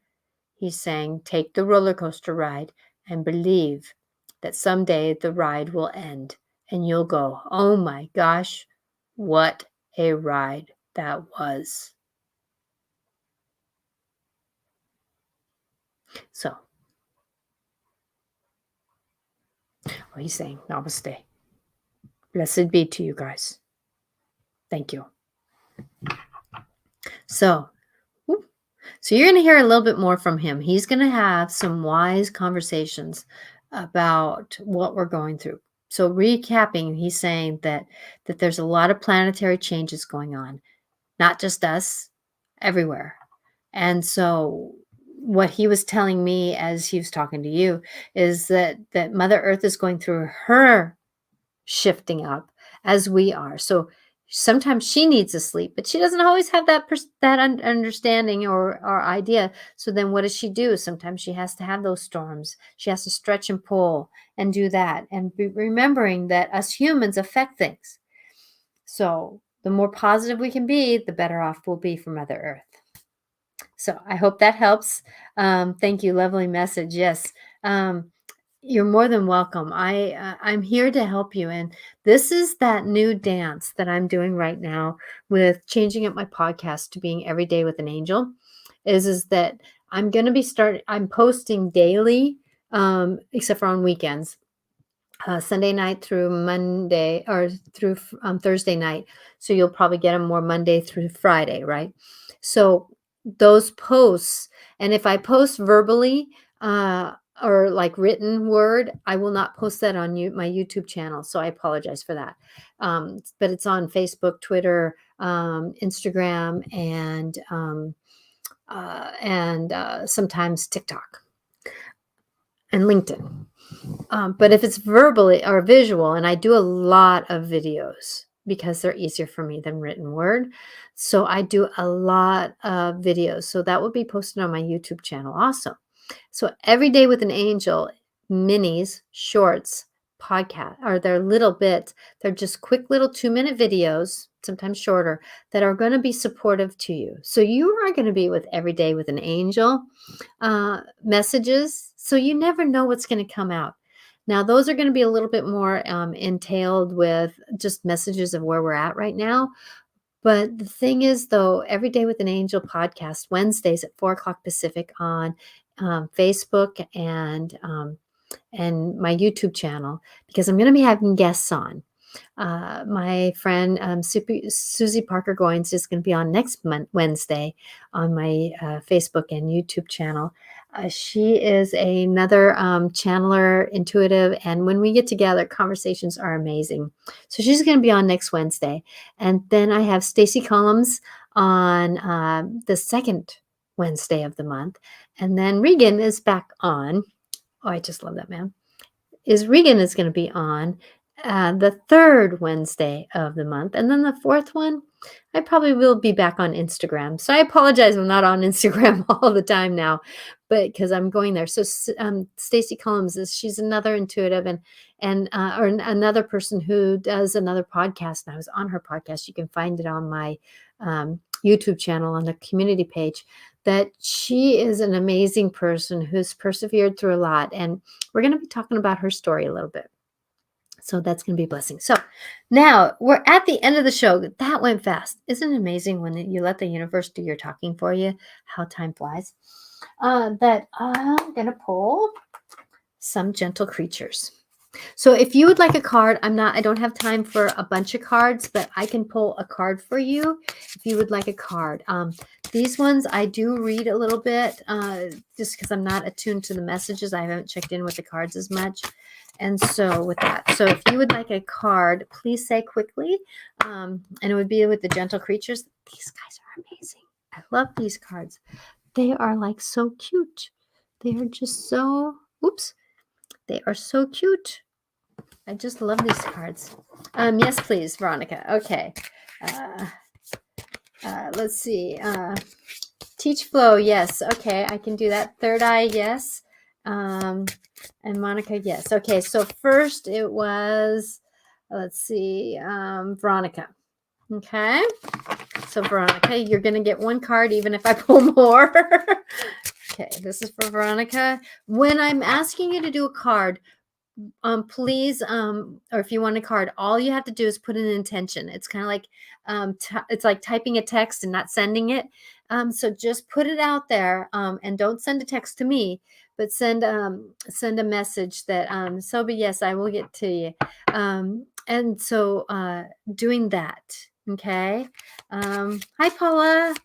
he's saying take the roller coaster ride and believe that someday the ride will end and you'll go, oh my gosh, what a ride that was. So, what he's saying, namaste. Blessed be to you guys. Thank you. So you're going to hear a little bit more from him. He's going to have some wise conversations about what we're going through. So recapping, he's saying that there's a lot of planetary changes going on, not just us, everywhere. And so what he was telling me as he was talking to you is that Mother Earth is going through her shifting up as we are. So sometimes she needs to sleep, but she doesn't always have that understanding or idea. So then what does she do? Sometimes she has to have those storms. She has to stretch and pull and do that, and remembering that us humans affect things. So the more positive we can be, the better off we'll be for Mother Earth. So I hope that helps. Thank you. Lovely message. Yes. You're more than welcome. I'm here to help you. And this is that new dance that I'm doing right now with changing up my podcast to being Every Day with an Angel, is that I'm going to be I'm posting daily, except for on weekends, Sunday night through Monday, or through Thursday night. So you'll probably get them more Monday through Friday, right? So those posts, and if I post verbally, or like written word, I will not post that on my YouTube channel. So I apologize for that. But it's on Facebook, Twitter, Instagram, and sometimes TikTok and LinkedIn. But if it's verbally or visual, and I do a lot of videos because they're easier for me than written word. So I do a lot of videos. So that will be posted on my YouTube channel also. So Every Day with an Angel, minis, shorts, podcast, or they're little bits. They're just quick little 2-minute videos, sometimes shorter, that are going to be supportive to you. So you are going to be with Every Day with an Angel messages. So you never know what's going to come out. Now, those are going to be a little bit more entailed with just messages of where we're at right now. But the thing is, though, Every Day with an Angel podcast, Wednesdays at 4:00 Pacific on Facebook and my YouTube channel, because I'm going to be having guests on. My friend Susie Parker Goins is going to be on next Wednesday on my Facebook and YouTube channel. She is another channeler, intuitive, and when we get together, conversations are amazing. So she's going to be on next Wednesday. And then I have Stacy Collins on the second Wednesday of the month. And then Regan is back on. Oh, I just love that man. Regan is going to be on the third Wednesday of the month. And then the fourth one, I probably will be back on Instagram. So I apologize, I'm not on Instagram all the time now, but because I'm going there. So Stacy Collins she's another intuitive or another person who does another podcast. And I was on her podcast. You can find it on my YouTube channel on the community page. That she is an amazing person who's persevered through a lot. And we're going to be talking about her story a little bit. So that's going to be a blessing. So now we're at the end of the show. That went fast. Isn't it amazing when you let the universe do your talking for you, how time flies? That I'm going to pull some gentle creatures. So if you would like a card, I don't have time for a bunch of cards, but I can pull a card for you if you would like a card. These ones I do read a little bit, just because I'm not attuned to the messages. I haven't checked in with the cards as much. And so with that, so if you would like a card, please say quickly. And it would be with the gentle creatures. These guys are amazing. I love these cards. They are like so cute. They are just so, oops, they are so cute. I just love these cards. Yes, please, Veronica. Okay. Uh, let's see. Teach flow. Yes. Okay. I can do that. Third eye. Yes. And Monica. Yes. Okay. So first it was, let's see, Veronica. Okay. So Veronica, you're going to get one card even if I pull more. Okay. This is for Veronica. When I'm asking you to do a card, please, or if you want a card, all you have to do is put an intention. It's kind of like, it's like typing a text and not sending it. So just put it out there, and don't send a text to me, but send a message that, Soba, yes, I will get to you. And so doing that. Okay. Hi, Paula.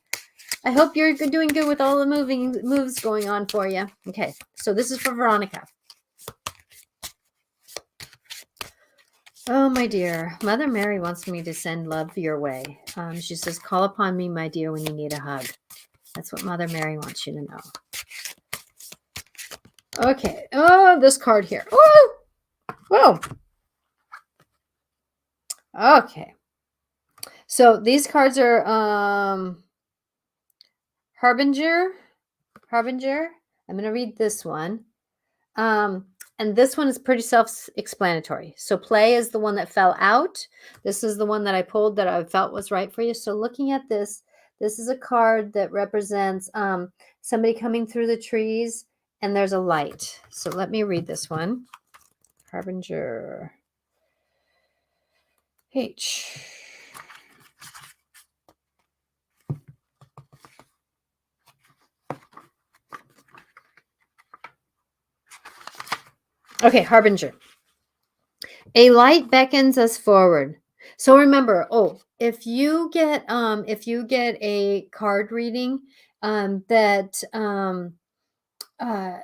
I hope you're doing good with all the moves going on for you. Okay. So this is for Veronica. Oh, my dear. Mother Mary wants me to send love your way. She says, call upon me, my dear, when you need a hug. That's what Mother Mary wants you to know. Okay. Oh, this card here. Oh, whoa. Okay. So these cards are Harbinger. I'm going to read this one. And this one is pretty self-explanatory. So play is the one that fell out. This is the one that I pulled that I felt was right for you. So looking at this, this is a card that represents somebody coming through the trees, and there's a light. So let me read this one. Harbinger. H. Okay, Harbinger. A light beckons us forward. So remember, if you get a card reading, that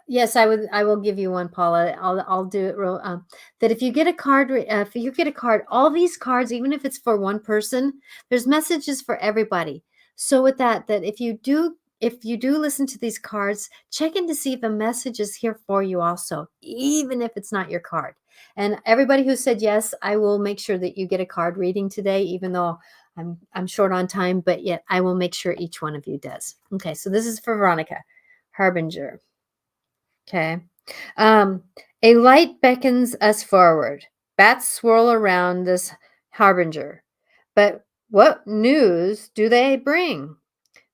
yes, I will give you one, Paula. I'll do it real. That if you get a card, all these cards, even if it's for one person, there's messages for everybody. So with that if you do listen to these cards, check in to see if a message is here for you also, even if it's not your card. And everybody who said yes, I will make sure that you get a card reading today, even though I'm short on time, but yet I will make sure each one of you does. Okay, so this is for Veronica. Harbinger. Okay. A light beckons us forward. Bats swirl around this harbinger. But what news do they bring?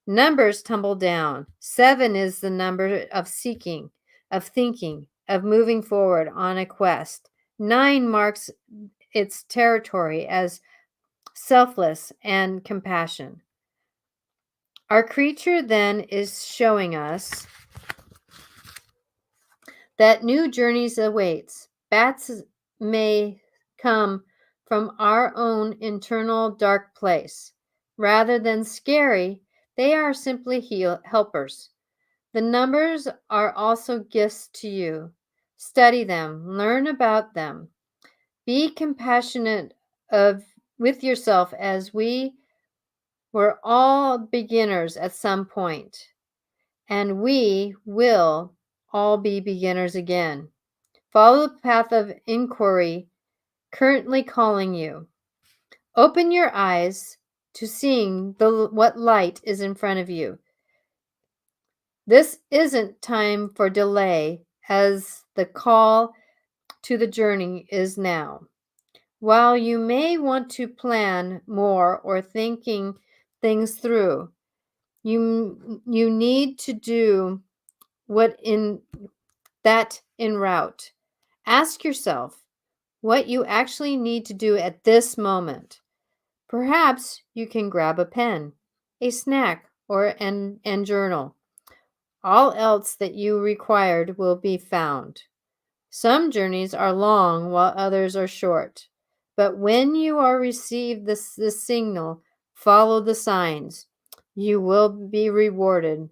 Numbers tumble down. 7 is the number of seeking, of thinking, of moving forward on a quest. 9 marks its territory as selfless and compassion. Our creature then is showing us that new journeys awaits. Bats may come from our own internal dark place. Rather than scary, they are simply helpers. The numbers are also gifts to you. Study them, learn about them. Be compassionate with yourself, as we were all beginners at some point, and we will all be beginners again. Follow the path of inquiry currently calling you. Open your eyes to seeing what light is in front of you. This isn't time for delay, as the call to the journey is now. While you may want to plan more or thinking things through, you need to do what in route. Ask yourself what you actually need to do at this moment. Perhaps you can grab a pen, a snack, and journal. All else that you required will be found. Some journeys are long while others are short. But when you are received this signal, follow the signs. You will be rewarded.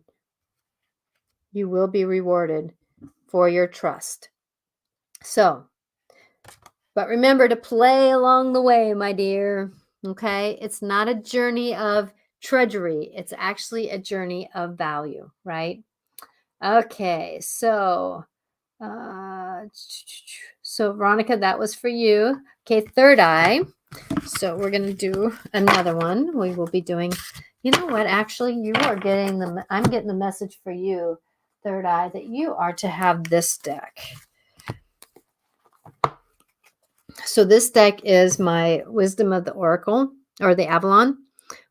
You will be rewarded for your trust. So, but remember to play along the way, my dear. Okay? It's not a journey of treasury, it's actually a journey of value, right? Okay, uh, so Veronica, that was for you. Okay, third eye. So we're going to do another one. We will be doing, you know what? Actually, you are getting I'm getting the message for you, third eye, that you are to have this deck. So this deck is my Wisdom of the Oracle, or the Avalon.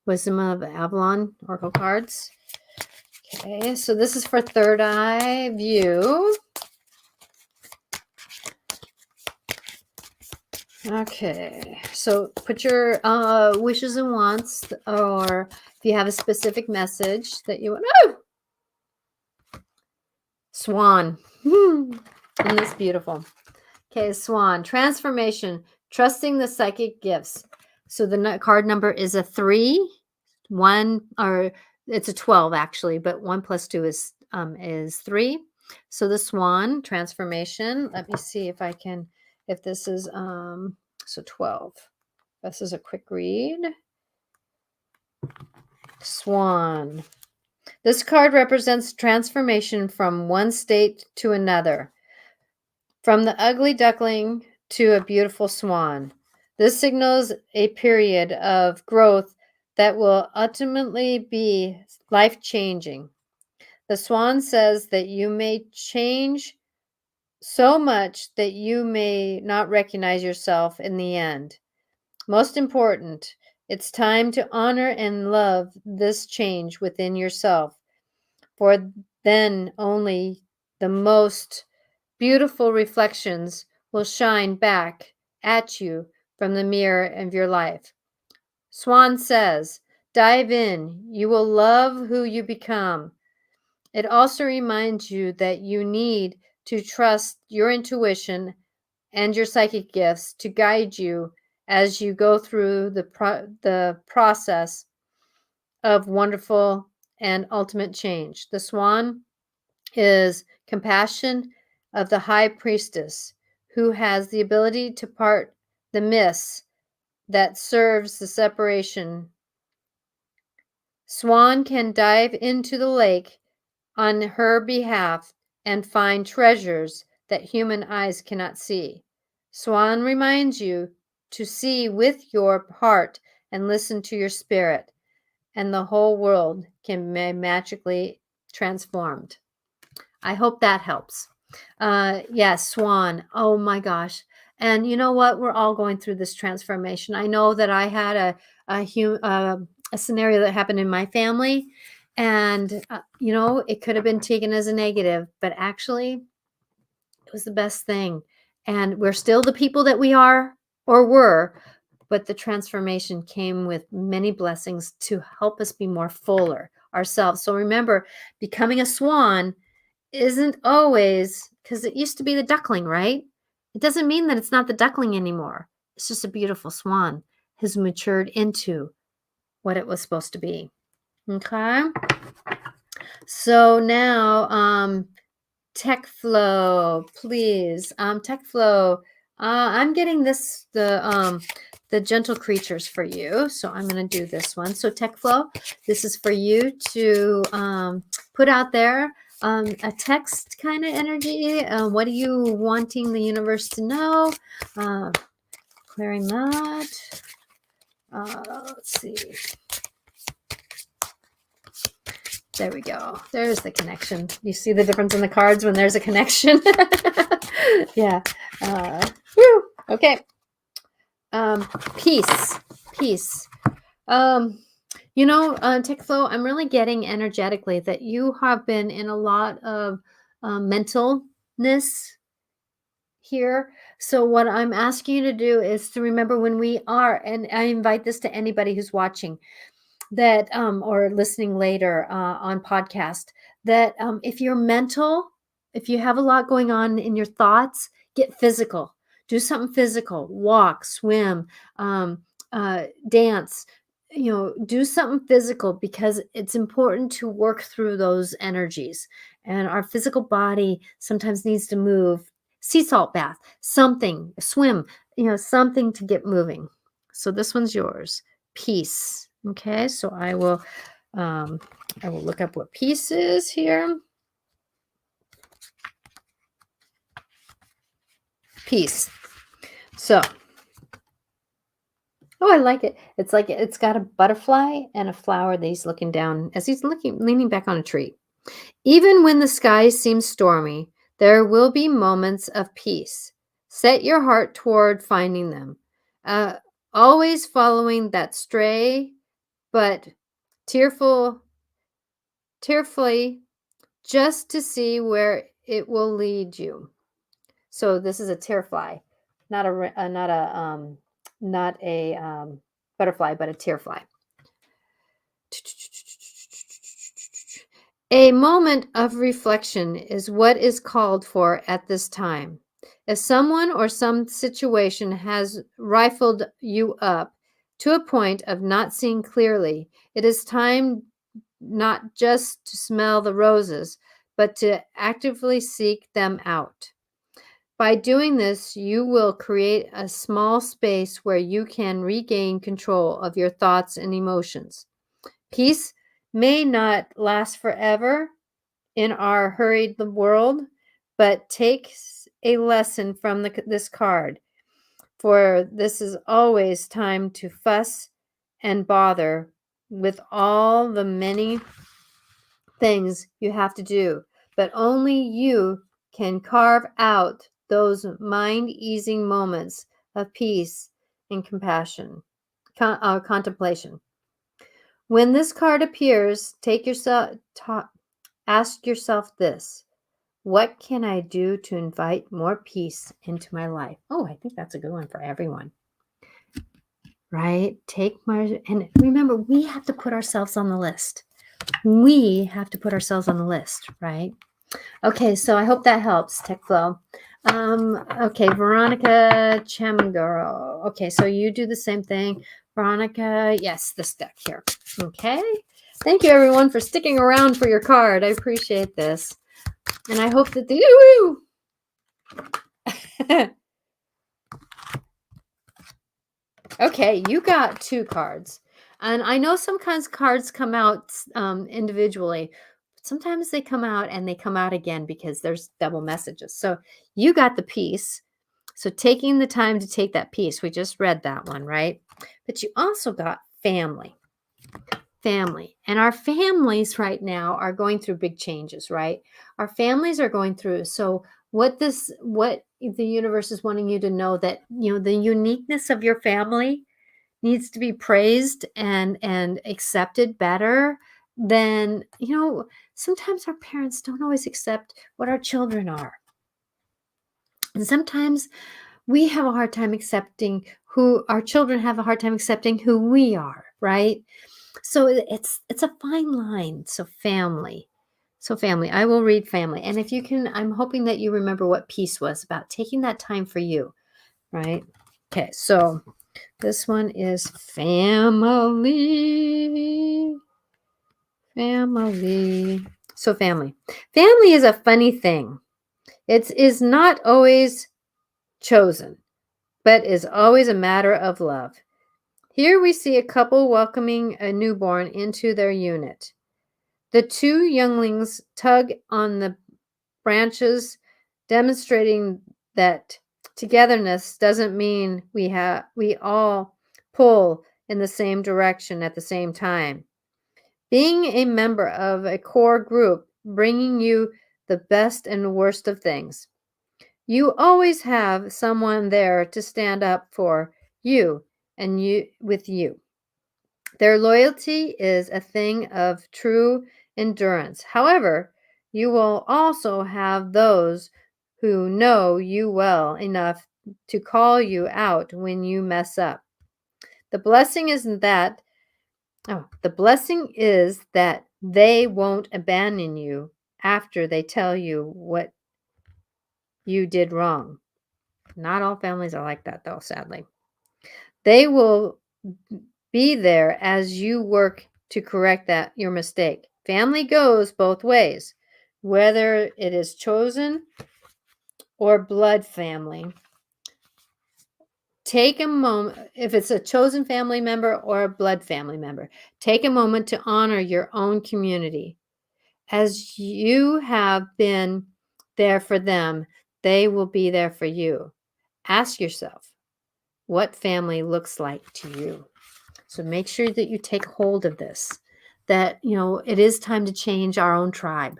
Wisdom of the Avalon Oracle cards. Okay, so this is for third eye view. Okay, so put your wishes and wants, or if you have a specific message that you want. Oh! Swan. Isn't this beautiful? Okay, Swan. Transformation. Trusting the psychic gifts. So the card number is a 3, 1, or it's a 12 actually, but 1 plus 2 is 3. So the Swan transformation. Let me see if I can, if this is so 12. This is a quick read. Swan. This card represents transformation from one state to another, from the ugly duckling to a beautiful swan. This signals a period of growth that will ultimately be life-changing. The swan says that you may change so much that you may not recognize yourself in the end. Most important, it's time to honor and love this change within yourself, for then only the most beautiful reflections will shine back at you from the mirror of your life. Swan says, dive in. You will love who you become. It also reminds you that you need to trust your intuition and your psychic gifts to guide you as you go through the process of wonderful and ultimate change. The swan is compassion of the high priestess, who has the ability to part the mist that serves the separation. Swan can dive into the lake on her behalf and find treasures that human eyes cannot see. Swan reminds you to see with your heart and listen to your spirit, and the whole world can be magically transformed. I hope that helps. Yes, Swan. Oh my gosh. And you know what? We're all going through this transformation. I know that I had a scenario that happened in my family, and you know, it could have been taken as a negative, but actually, it was the best thing. And we're still the people that we are or were, but the transformation came with many blessings to help us be more fuller ourselves. So remember, becoming a swan isn't always, because it used to be the duckling, right? It doesn't mean that it's not the duckling anymore. It's just a beautiful swan has matured into what it was supposed to be. Okay. So now, tech flow, please. Tech flow. I'm getting the gentle creatures for you. So I'm going to do this one. So tech flow, this is for you to put out there a text kind of energy. What are you wanting the universe to know? Clearing that. Let's see. There we go. There's the connection. You see the difference in the cards when there's a connection? Yeah. Whew. Okay. Peace. Peace. You know, Tech Flow, I'm really getting energetically that you have been in a lot of mentalness here. So what I'm asking you to do is to remember when we are, and I invite this to anybody who's watching, that or listening later on podcast, that if you're mental, if you have a lot going on in your thoughts, Get physical. Do something physical. Walk, swim, dance. Do something physical because it's important to work through those energies. And our physical body sometimes needs to move. Sea salt bath, something, swim, something to get moving. So this one's yours. Peace. Okay, so I will look up what peace is here. Peace. So, oh, I like it. It's like it's got a butterfly and a flower that he's looking down as he's leaning back on a tree. Even when the sky seems stormy, there will be moments of peace. Set your heart toward finding them. Uh, Always following that stray but tearfully, just to see where it will lead you. So this is a tearfly, not a butterfly, but a tearfly. A moment of reflection is what is called for at this time. If someone or some situation has rifled you up to a point of not seeing clearly, it is time not just to smell the roses, but to actively seek them out. By doing this, you will create a small space where you can regain control of your thoughts and emotions. Peace may not last forever in our hurried world, but take a lesson from this card, for this is always time to fuss and bother with all the many things you have to do, but only you can carve out those mind-easing moments of peace and compassion, contemplation. When this card appears, ask yourself this: what can I do to invite more peace into my life? Oh, I think that's a good one for everyone. Right? And remember, we have to put ourselves on the list. We have to put ourselves on the list, right? Okay, so I hope that helps, Tech Flow. Okay, Veronica Chamgirl. Okay, so you do the same thing. Veronica, yes, this deck here. Okay. Thank you, everyone, for sticking around for your card. I appreciate this. And I hope that Okay, you got 2 cards. And I know sometimes cards come out individually. But sometimes they come out and they come out again because there's double messages. So you got the peace. So taking the time to take that peace. We just read that one, right? But you also got family. Family. And our families right now are going through big changes, right? Our families are going through. So what the universe is wanting you to know, that the uniqueness of your family needs to be praised and accepted better than, sometimes our parents don't always accept what our children are. And sometimes we have a hard time accepting who our children have a hard time accepting who we are, right? So it's a fine line. So family. I will read family. And if you can, I'm hoping that you remember what peace was about, taking that time for you, right? Okay, so this one is family. Family. So family. Family is a funny thing. It is not always chosen, but is always a matter of love. Here we see a couple welcoming a newborn into their unit. The 2 younglings tug on the branches, demonstrating that togetherness doesn't mean we all pull in the same direction at the same time. Being a member of a core group, bringing you the best and worst of things. You always have someone there to stand up for you and you with you. Their loyalty is a thing of true endurance. However, you will also have those who know you well enough to call you out when you mess up. The blessing is that they won't abandon you after they tell you what you did wrong. Not all families are like that, though, sadly. They will be there as you work to correct your mistake. Family goes both ways, whether it is chosen or blood family. Take a moment, if it's a chosen family member or a blood family member, take a moment to honor your own community. As you have been there for them, they will be there for you. Ask yourself what family looks like to you. So make sure that you take hold of this, that, it is time to change our own tribe.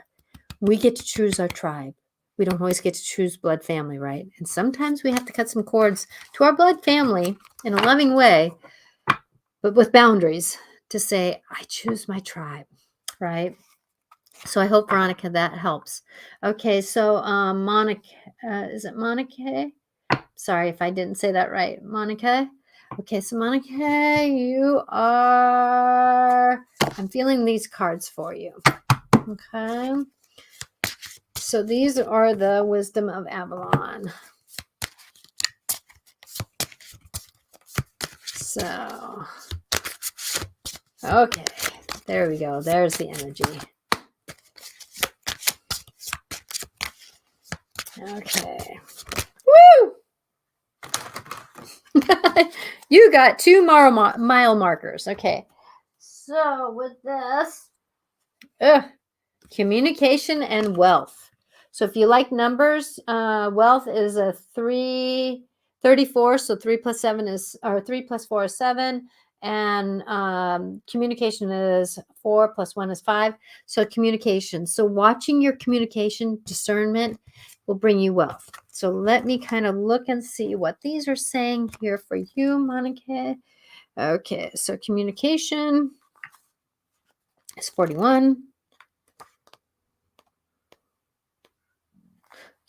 We get to choose our tribe. We don't always get to choose blood family, right? And sometimes we have to cut some cords to our blood family in a loving way, but with boundaries to say, I choose my tribe, right? So I hope, Veronica, that helps. Okay, so Monica, is it Monica? Sorry if I didn't say that right. Monica? Okay, so Monica, I'm feeling these cards for you. Okay. So these are the Wisdom of Avalon. So, okay, there we go. There's the energy. Okay. Woo! You got 2 mile markers. Okay. So with this, communication and wealth. So if you like numbers, wealth is a 34. So 3 plus 7 is, or 3 plus 4 is 7. And communication is 4 plus 1 is 5. So communication. So watching your communication discernment will bring you wealth. So let me kind of look and see what these are saying here for you, Monica. Okay, so communication is 41.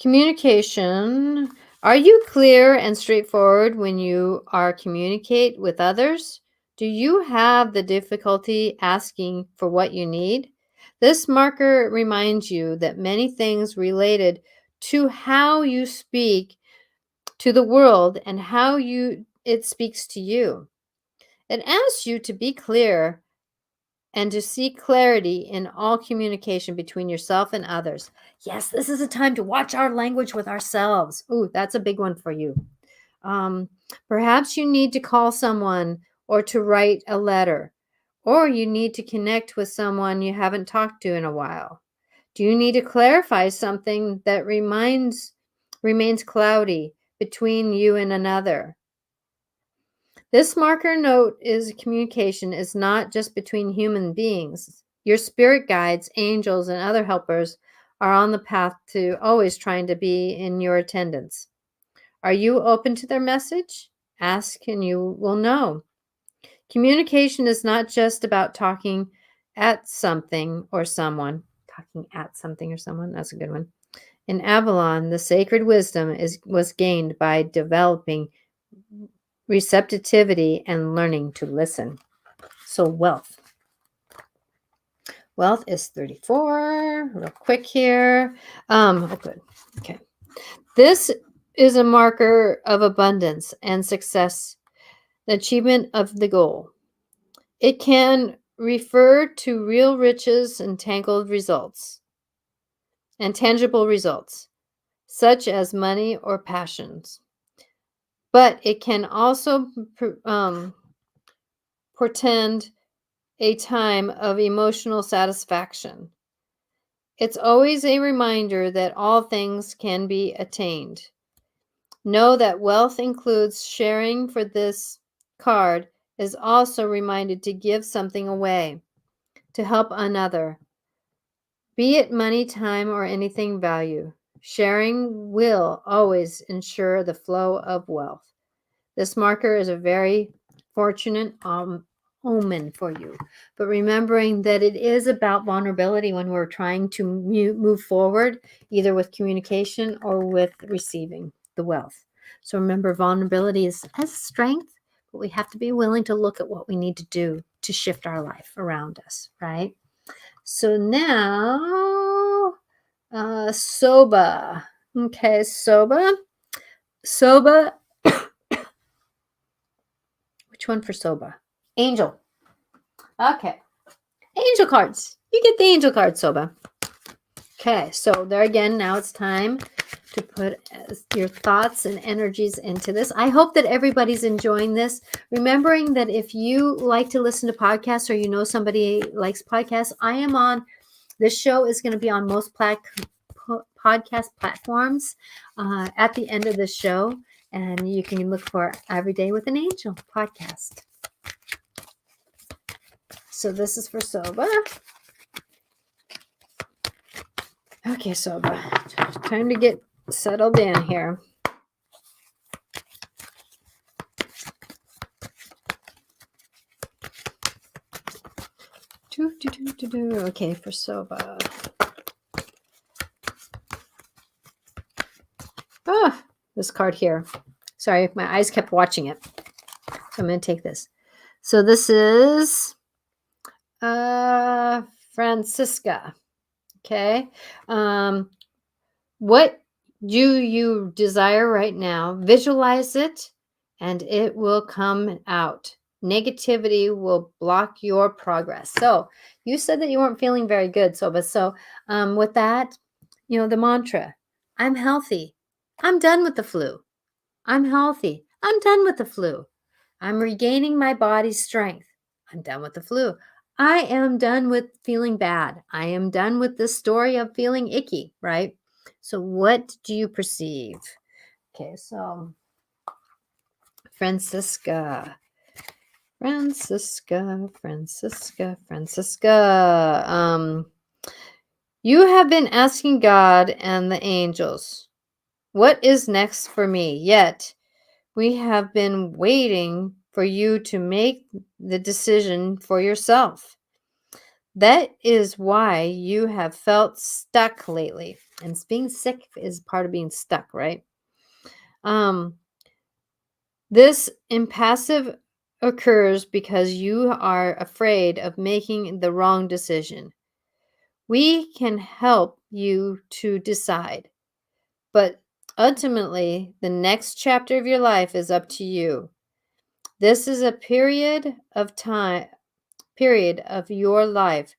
Communication. Are you clear and straightforward when you are communicate with others? Do you have the difficulty asking for what you need? This marker reminds you that many things related to how you speak to the world and how it speaks to you. It asks you to be clear and to seek clarity in all communication between yourself and others. Yes, this is a time to watch our language with ourselves. Ooh, that's a big one for you. Perhaps you need to call someone or to write a letter, or you need to connect with someone you haven't talked to in a while. Do you need to clarify something that remains cloudy between you and another? This marker note is communication is not just between human beings. Your spirit guides, angels, and other helpers are on the path to always trying to be in your attendance. Are you open to their message? Ask and you will know. Communication is not just about talking at something or someone. Talking at something or someone, that's a good one. In Avalon, the sacred wisdom was gained by developing receptivity and learning to listen. So wealth. Wealth is 34. Real quick here. Good. Okay. This is a marker of abundance and success, the achievement of the goal. It can refer to real riches and tangled results and tangible results, such as money or passions. But it can also portend a time of emotional satisfaction. It's always a reminder that all things can be attained. Know that wealth includes sharing. For this card is also reminded to give something away, to help another, be it money, time, or anything value. Sharing will always ensure the flow of wealth. This marker is a very fortunate omen for you. But remembering that it is about vulnerability when we're trying to move forward, either with communication or with receiving the wealth. So remember, vulnerability is as strength, but we have to be willing to look at what we need to do to shift our life around us, right? So now, Soba. Okay, Soba. Soba. Which one for Soba? Angel. Okay. Angel cards. You get the angel card, Soba. Okay, so there again, now it's time to put your thoughts and energies into this. I hope that everybody's enjoying this. Remembering that if you like to listen to podcasts or you know somebody likes podcasts, I am on. This show is going to be on most podcast platforms at the end of the show. And you can look for Every Day with an Angel podcast. So this is for Soba. Okay, Soba. Time to get settled in here. Okay, for Soba. Oh, this card here. Sorry, my eyes kept watching it. So I'm going to take this. So this is Francisca. Okay. What do you desire right now? Visualize it and it will come out. Negativity will block your progress. So you said that you weren't feeling very good, Soba. So with that, the mantra, I'm healthy. I'm done with the flu. I'm healthy. I'm done with the flu. I'm regaining my body's strength. I'm done with the flu. I am done with feeling bad. I am done with the story of feeling icky, right? So what do you perceive? Okay, so Francisca. You have been asking God and the angels, what is next for me? Yet we have been waiting for you to make the decision for yourself. That is why you have felt stuck lately. And being sick is part of being stuck, right? This impassive occurs because you are afraid of making the wrong decision. We can help you to decide, but ultimately, the next chapter of your life is up to you. This is a period of your life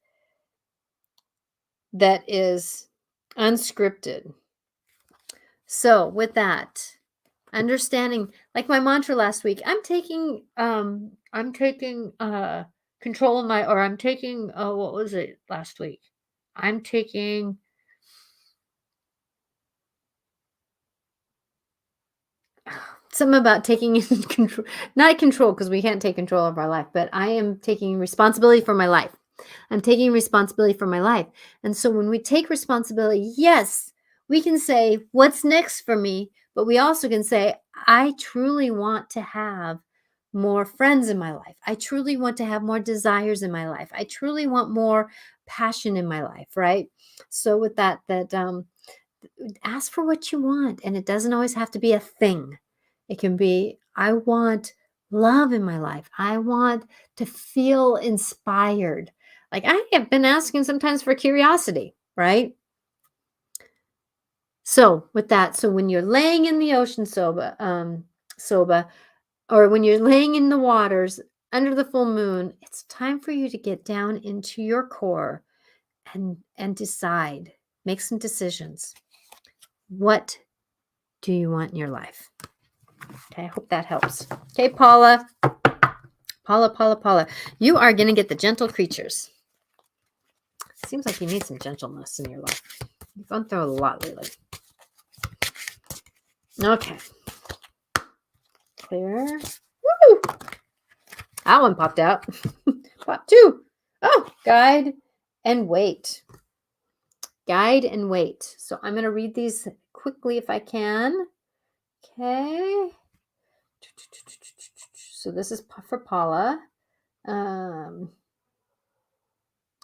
that is unscripted. So with that, understanding, like my mantra last week, I'm taking control of my, or I'm taking what was it last week? I'm taking something about taking control, not control, because we can't take control of our life, but I am taking responsibility for my life. I'm taking responsibility for my life. And so when we take responsibility, yes, we can say, what's next for me? But we also can say, I truly want to have more friends in my life. I truly want to have more desires in my life. I truly want more passion in my life, right? So with that ask for what you want. And it doesn't always have to be a thing. It can be, I want love in my life. I want to feel inspired. Like I have been asking sometimes for curiosity, right? So with that, so when you're laying in the ocean, Soba, or when you're laying in the waters under the full moon, it's time for you to get down into your core and decide, make some decisions. What do you want in your life? Okay, I hope that helps. Okay, Paula. You are going to get the gentle creatures. Seems like you need some gentleness in your life. You've gone through a lot lately. Okay. Clear. Woo! That one popped out. Pop two. Oh, guide and wait. Guide and wait. So I'm going to read these quickly if I can. Okay. So this is for Paula.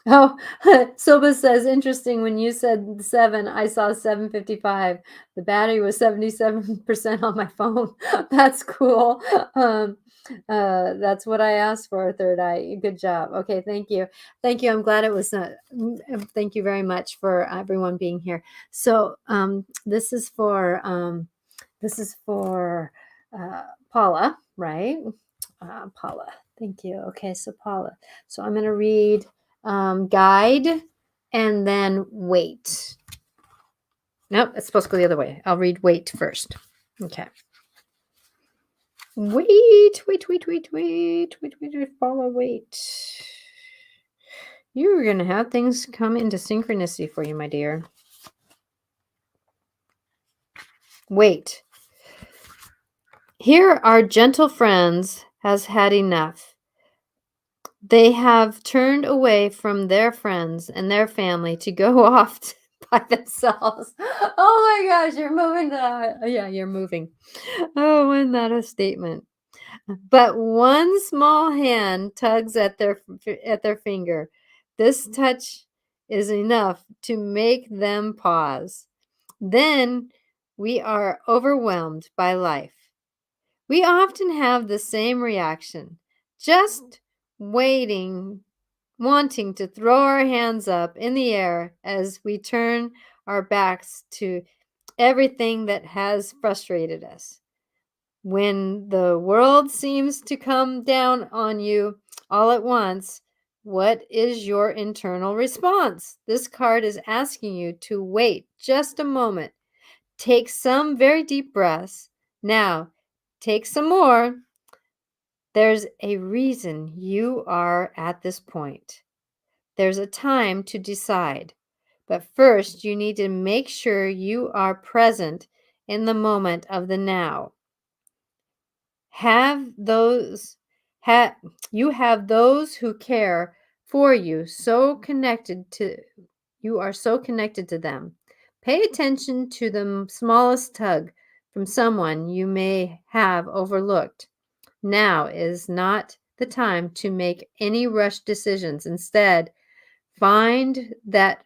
Oh, Soba says, interesting. When you said 7, I saw 7:55. The battery was 77% on my phone. That's cool. That's what I asked for, third eye. Good job. Okay, thank you. Thank you. I'm glad it was thank you very much for everyone being here. So this is for This is for Paula, right? Paula, thank you. Okay, so Paula. So I'm going to read guide and then wait. Nope, it's supposed to go the other way. I'll read wait first. Okay. Wait, Paula, wait. You're going to have things come into synchronicity for you, my dear. Wait. Here our gentle friends has had enough. They have turned away from their friends and their family to go off by themselves. Oh my gosh, you're moving. Yeah, you're moving. Oh, isn't that a statement? But one small hand tugs at their finger. This touch is enough to make them pause. Then we are overwhelmed by life. We often have the same reaction, just waiting, wanting to throw our hands up in the air as we turn our backs to everything that has frustrated us. When the world seems to come down on you all at once, what is your internal response? This card is asking you to wait just a moment. Take some very deep breaths. Now, take some more. There's a reason you are at this point. There's a time to decide. But first, you need to make sure you are present in the moment of the now. Have those you have those who care for you you are so connected to them. Pay attention to the smallest tug from someone you may have overlooked. Now is not the time to make any rush decisions. Instead, find that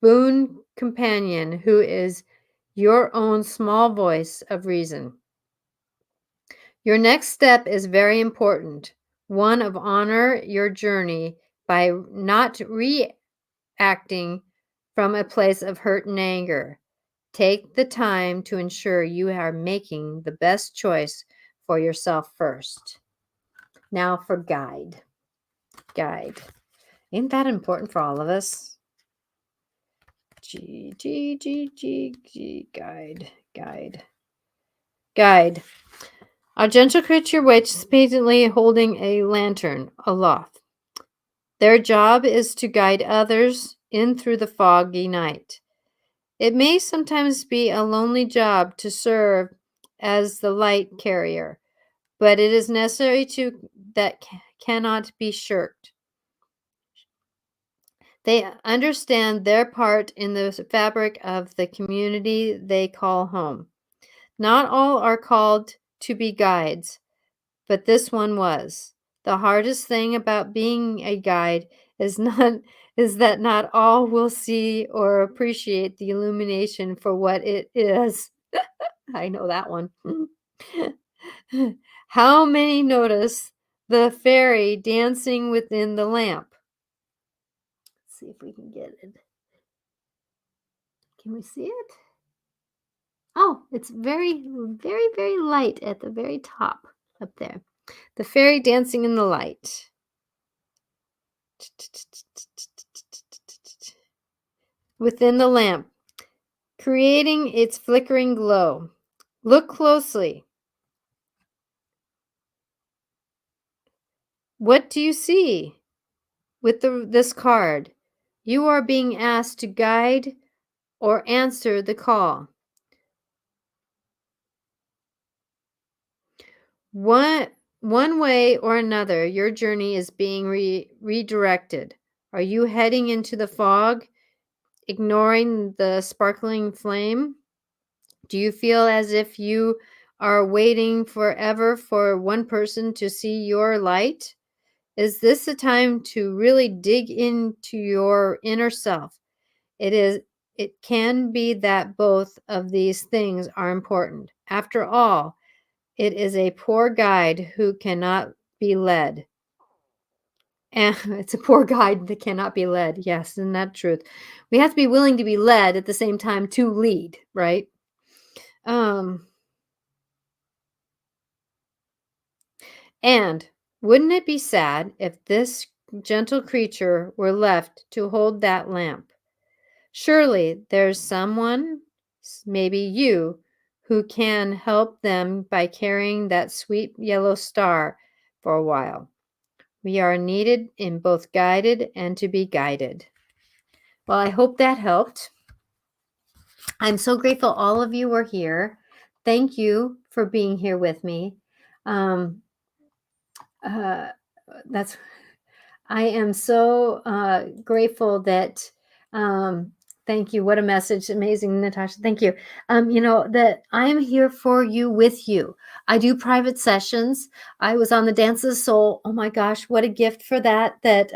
boon companion who is your own small voice of reason. Your next step is very important, one of honor your journey by not reacting from a place of hurt and anger. Take the time to ensure you are making the best choice for yourself first. Now for guide. Guide. Ain't that important for all of us? Guide. Guide. A gentle creature waits patiently holding a lantern aloft. Their job is to guide others in through the foggy night. It may sometimes be a lonely job to serve as the light carrier, but it is necessary that cannot be shirked. They understand their part in the fabric of the community they call home. Not all are called to be guides, but this one was. The hardest thing about being a guide is that not all will see or appreciate the illumination for what it is. I know that one. How many notice the fairy dancing within the lamp? Let's see if we can get it. Can we see it? Oh, it's very, very, very light at the very top up there. The fairy dancing in the light. Within the lamp, creating its flickering glow. Look closely. What do you see with this card? You are being asked to guide or answer the call. One way or another, your journey is being redirected. Are you heading into the fog, ignoring the sparkling flame? Do you feel as if you are waiting forever for one person to see your light? Is this a time to really dig into your inner self? It can be that both of these things are important. After all, it is a poor guide who cannot be led. And it's a poor guide that cannot be led. Yes, isn't that truth? We have to be willing to be led at the same time to lead, right? Um, and wouldn't it be sad if this gentle creature were left to hold that lamp? Surely there's someone, maybe you, who can help them by carrying that sweet yellow star for a while. We are needed in both guided and to be guided. Well, I hope that helped. I'm so grateful all of you were here. Thank you for being here with me. Um, uh, that's I am so grateful that. Um, thank you. What a message! Amazing, Natasha. Thank you. That I am here for you, with you. I do private sessions. I was on the Dance of the Soul. Oh my gosh, what a gift for that! That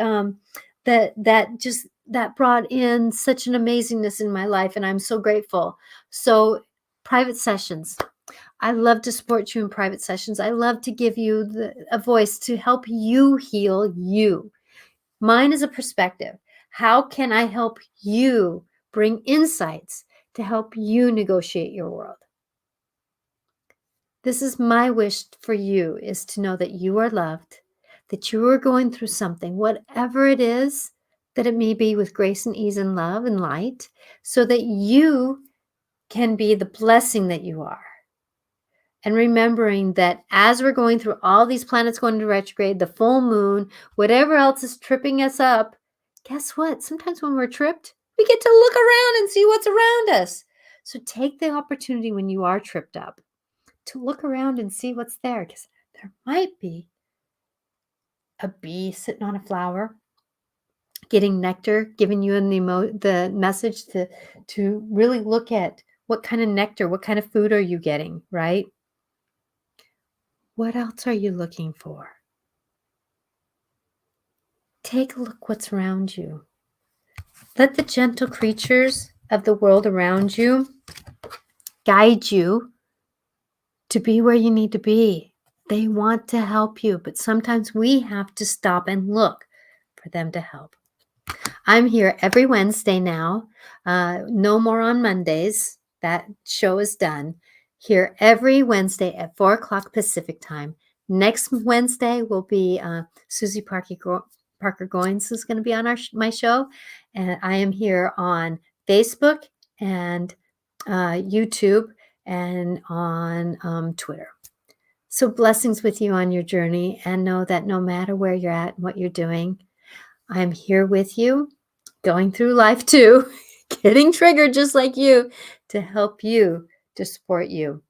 brought in such an amazingness in my life, and I'm so grateful. So, private sessions. I love to support you in private sessions. I love to give you a voice to help you heal you. Mine is a perspective. How can I help you bring insights to help you negotiate your world? This is my wish for you, is to know that you are loved, that you are going through something, whatever it is, that it may be with grace and ease and love and light, so that you can be the blessing that you are. And remembering that as we're going through all these planets going into retrograde, the full moon, whatever else is tripping us up, guess what? Sometimes when we're tripped, we get to look around and see what's around us. So take the opportunity when you are tripped up to look around and see what's there, because there might be a bee sitting on a flower getting nectar, giving you the message to really look at what kind of nectar, what kind of food are you getting, right? What else are you looking for? Take a look what's around you. Let the gentle creatures of the world around you guide you to be where you need to be. They want to help you, but sometimes we have to stop and look for them to help. I'm here every Wednesday now. No more on Mondays. That show is done. Here every Wednesday at 4 o'clock Pacific time. Next Wednesday will be Susie Parker Goins is going to be on my show. And I am here on Facebook and YouTube and on Twitter. So blessings with you on your journey, and know that no matter where you're at and what you're doing, I'm here with you, going through life too, getting triggered just like you, to help you, to support you.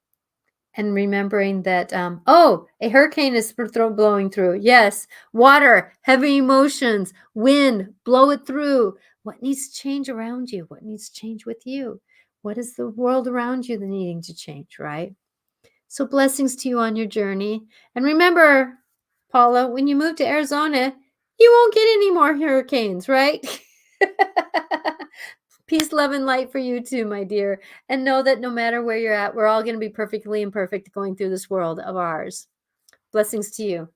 And remembering that, a hurricane is blowing through. Yes, water, heavy emotions, wind, blow it through. What needs to change around you? What needs to change with you? What is the world around you that needing to change, right? So blessings to you on your journey. And remember, Paula, when you move to Arizona, you won't get any more hurricanes, right? Peace, love, and light for you too, my dear. And know that no matter where you're at, we're all going to be perfectly imperfect going through this world of ours. Blessings to you.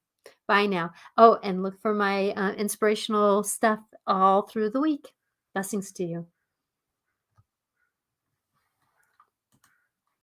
Bye now. Oh, and look for my inspirational stuff all through the week. Blessings to you.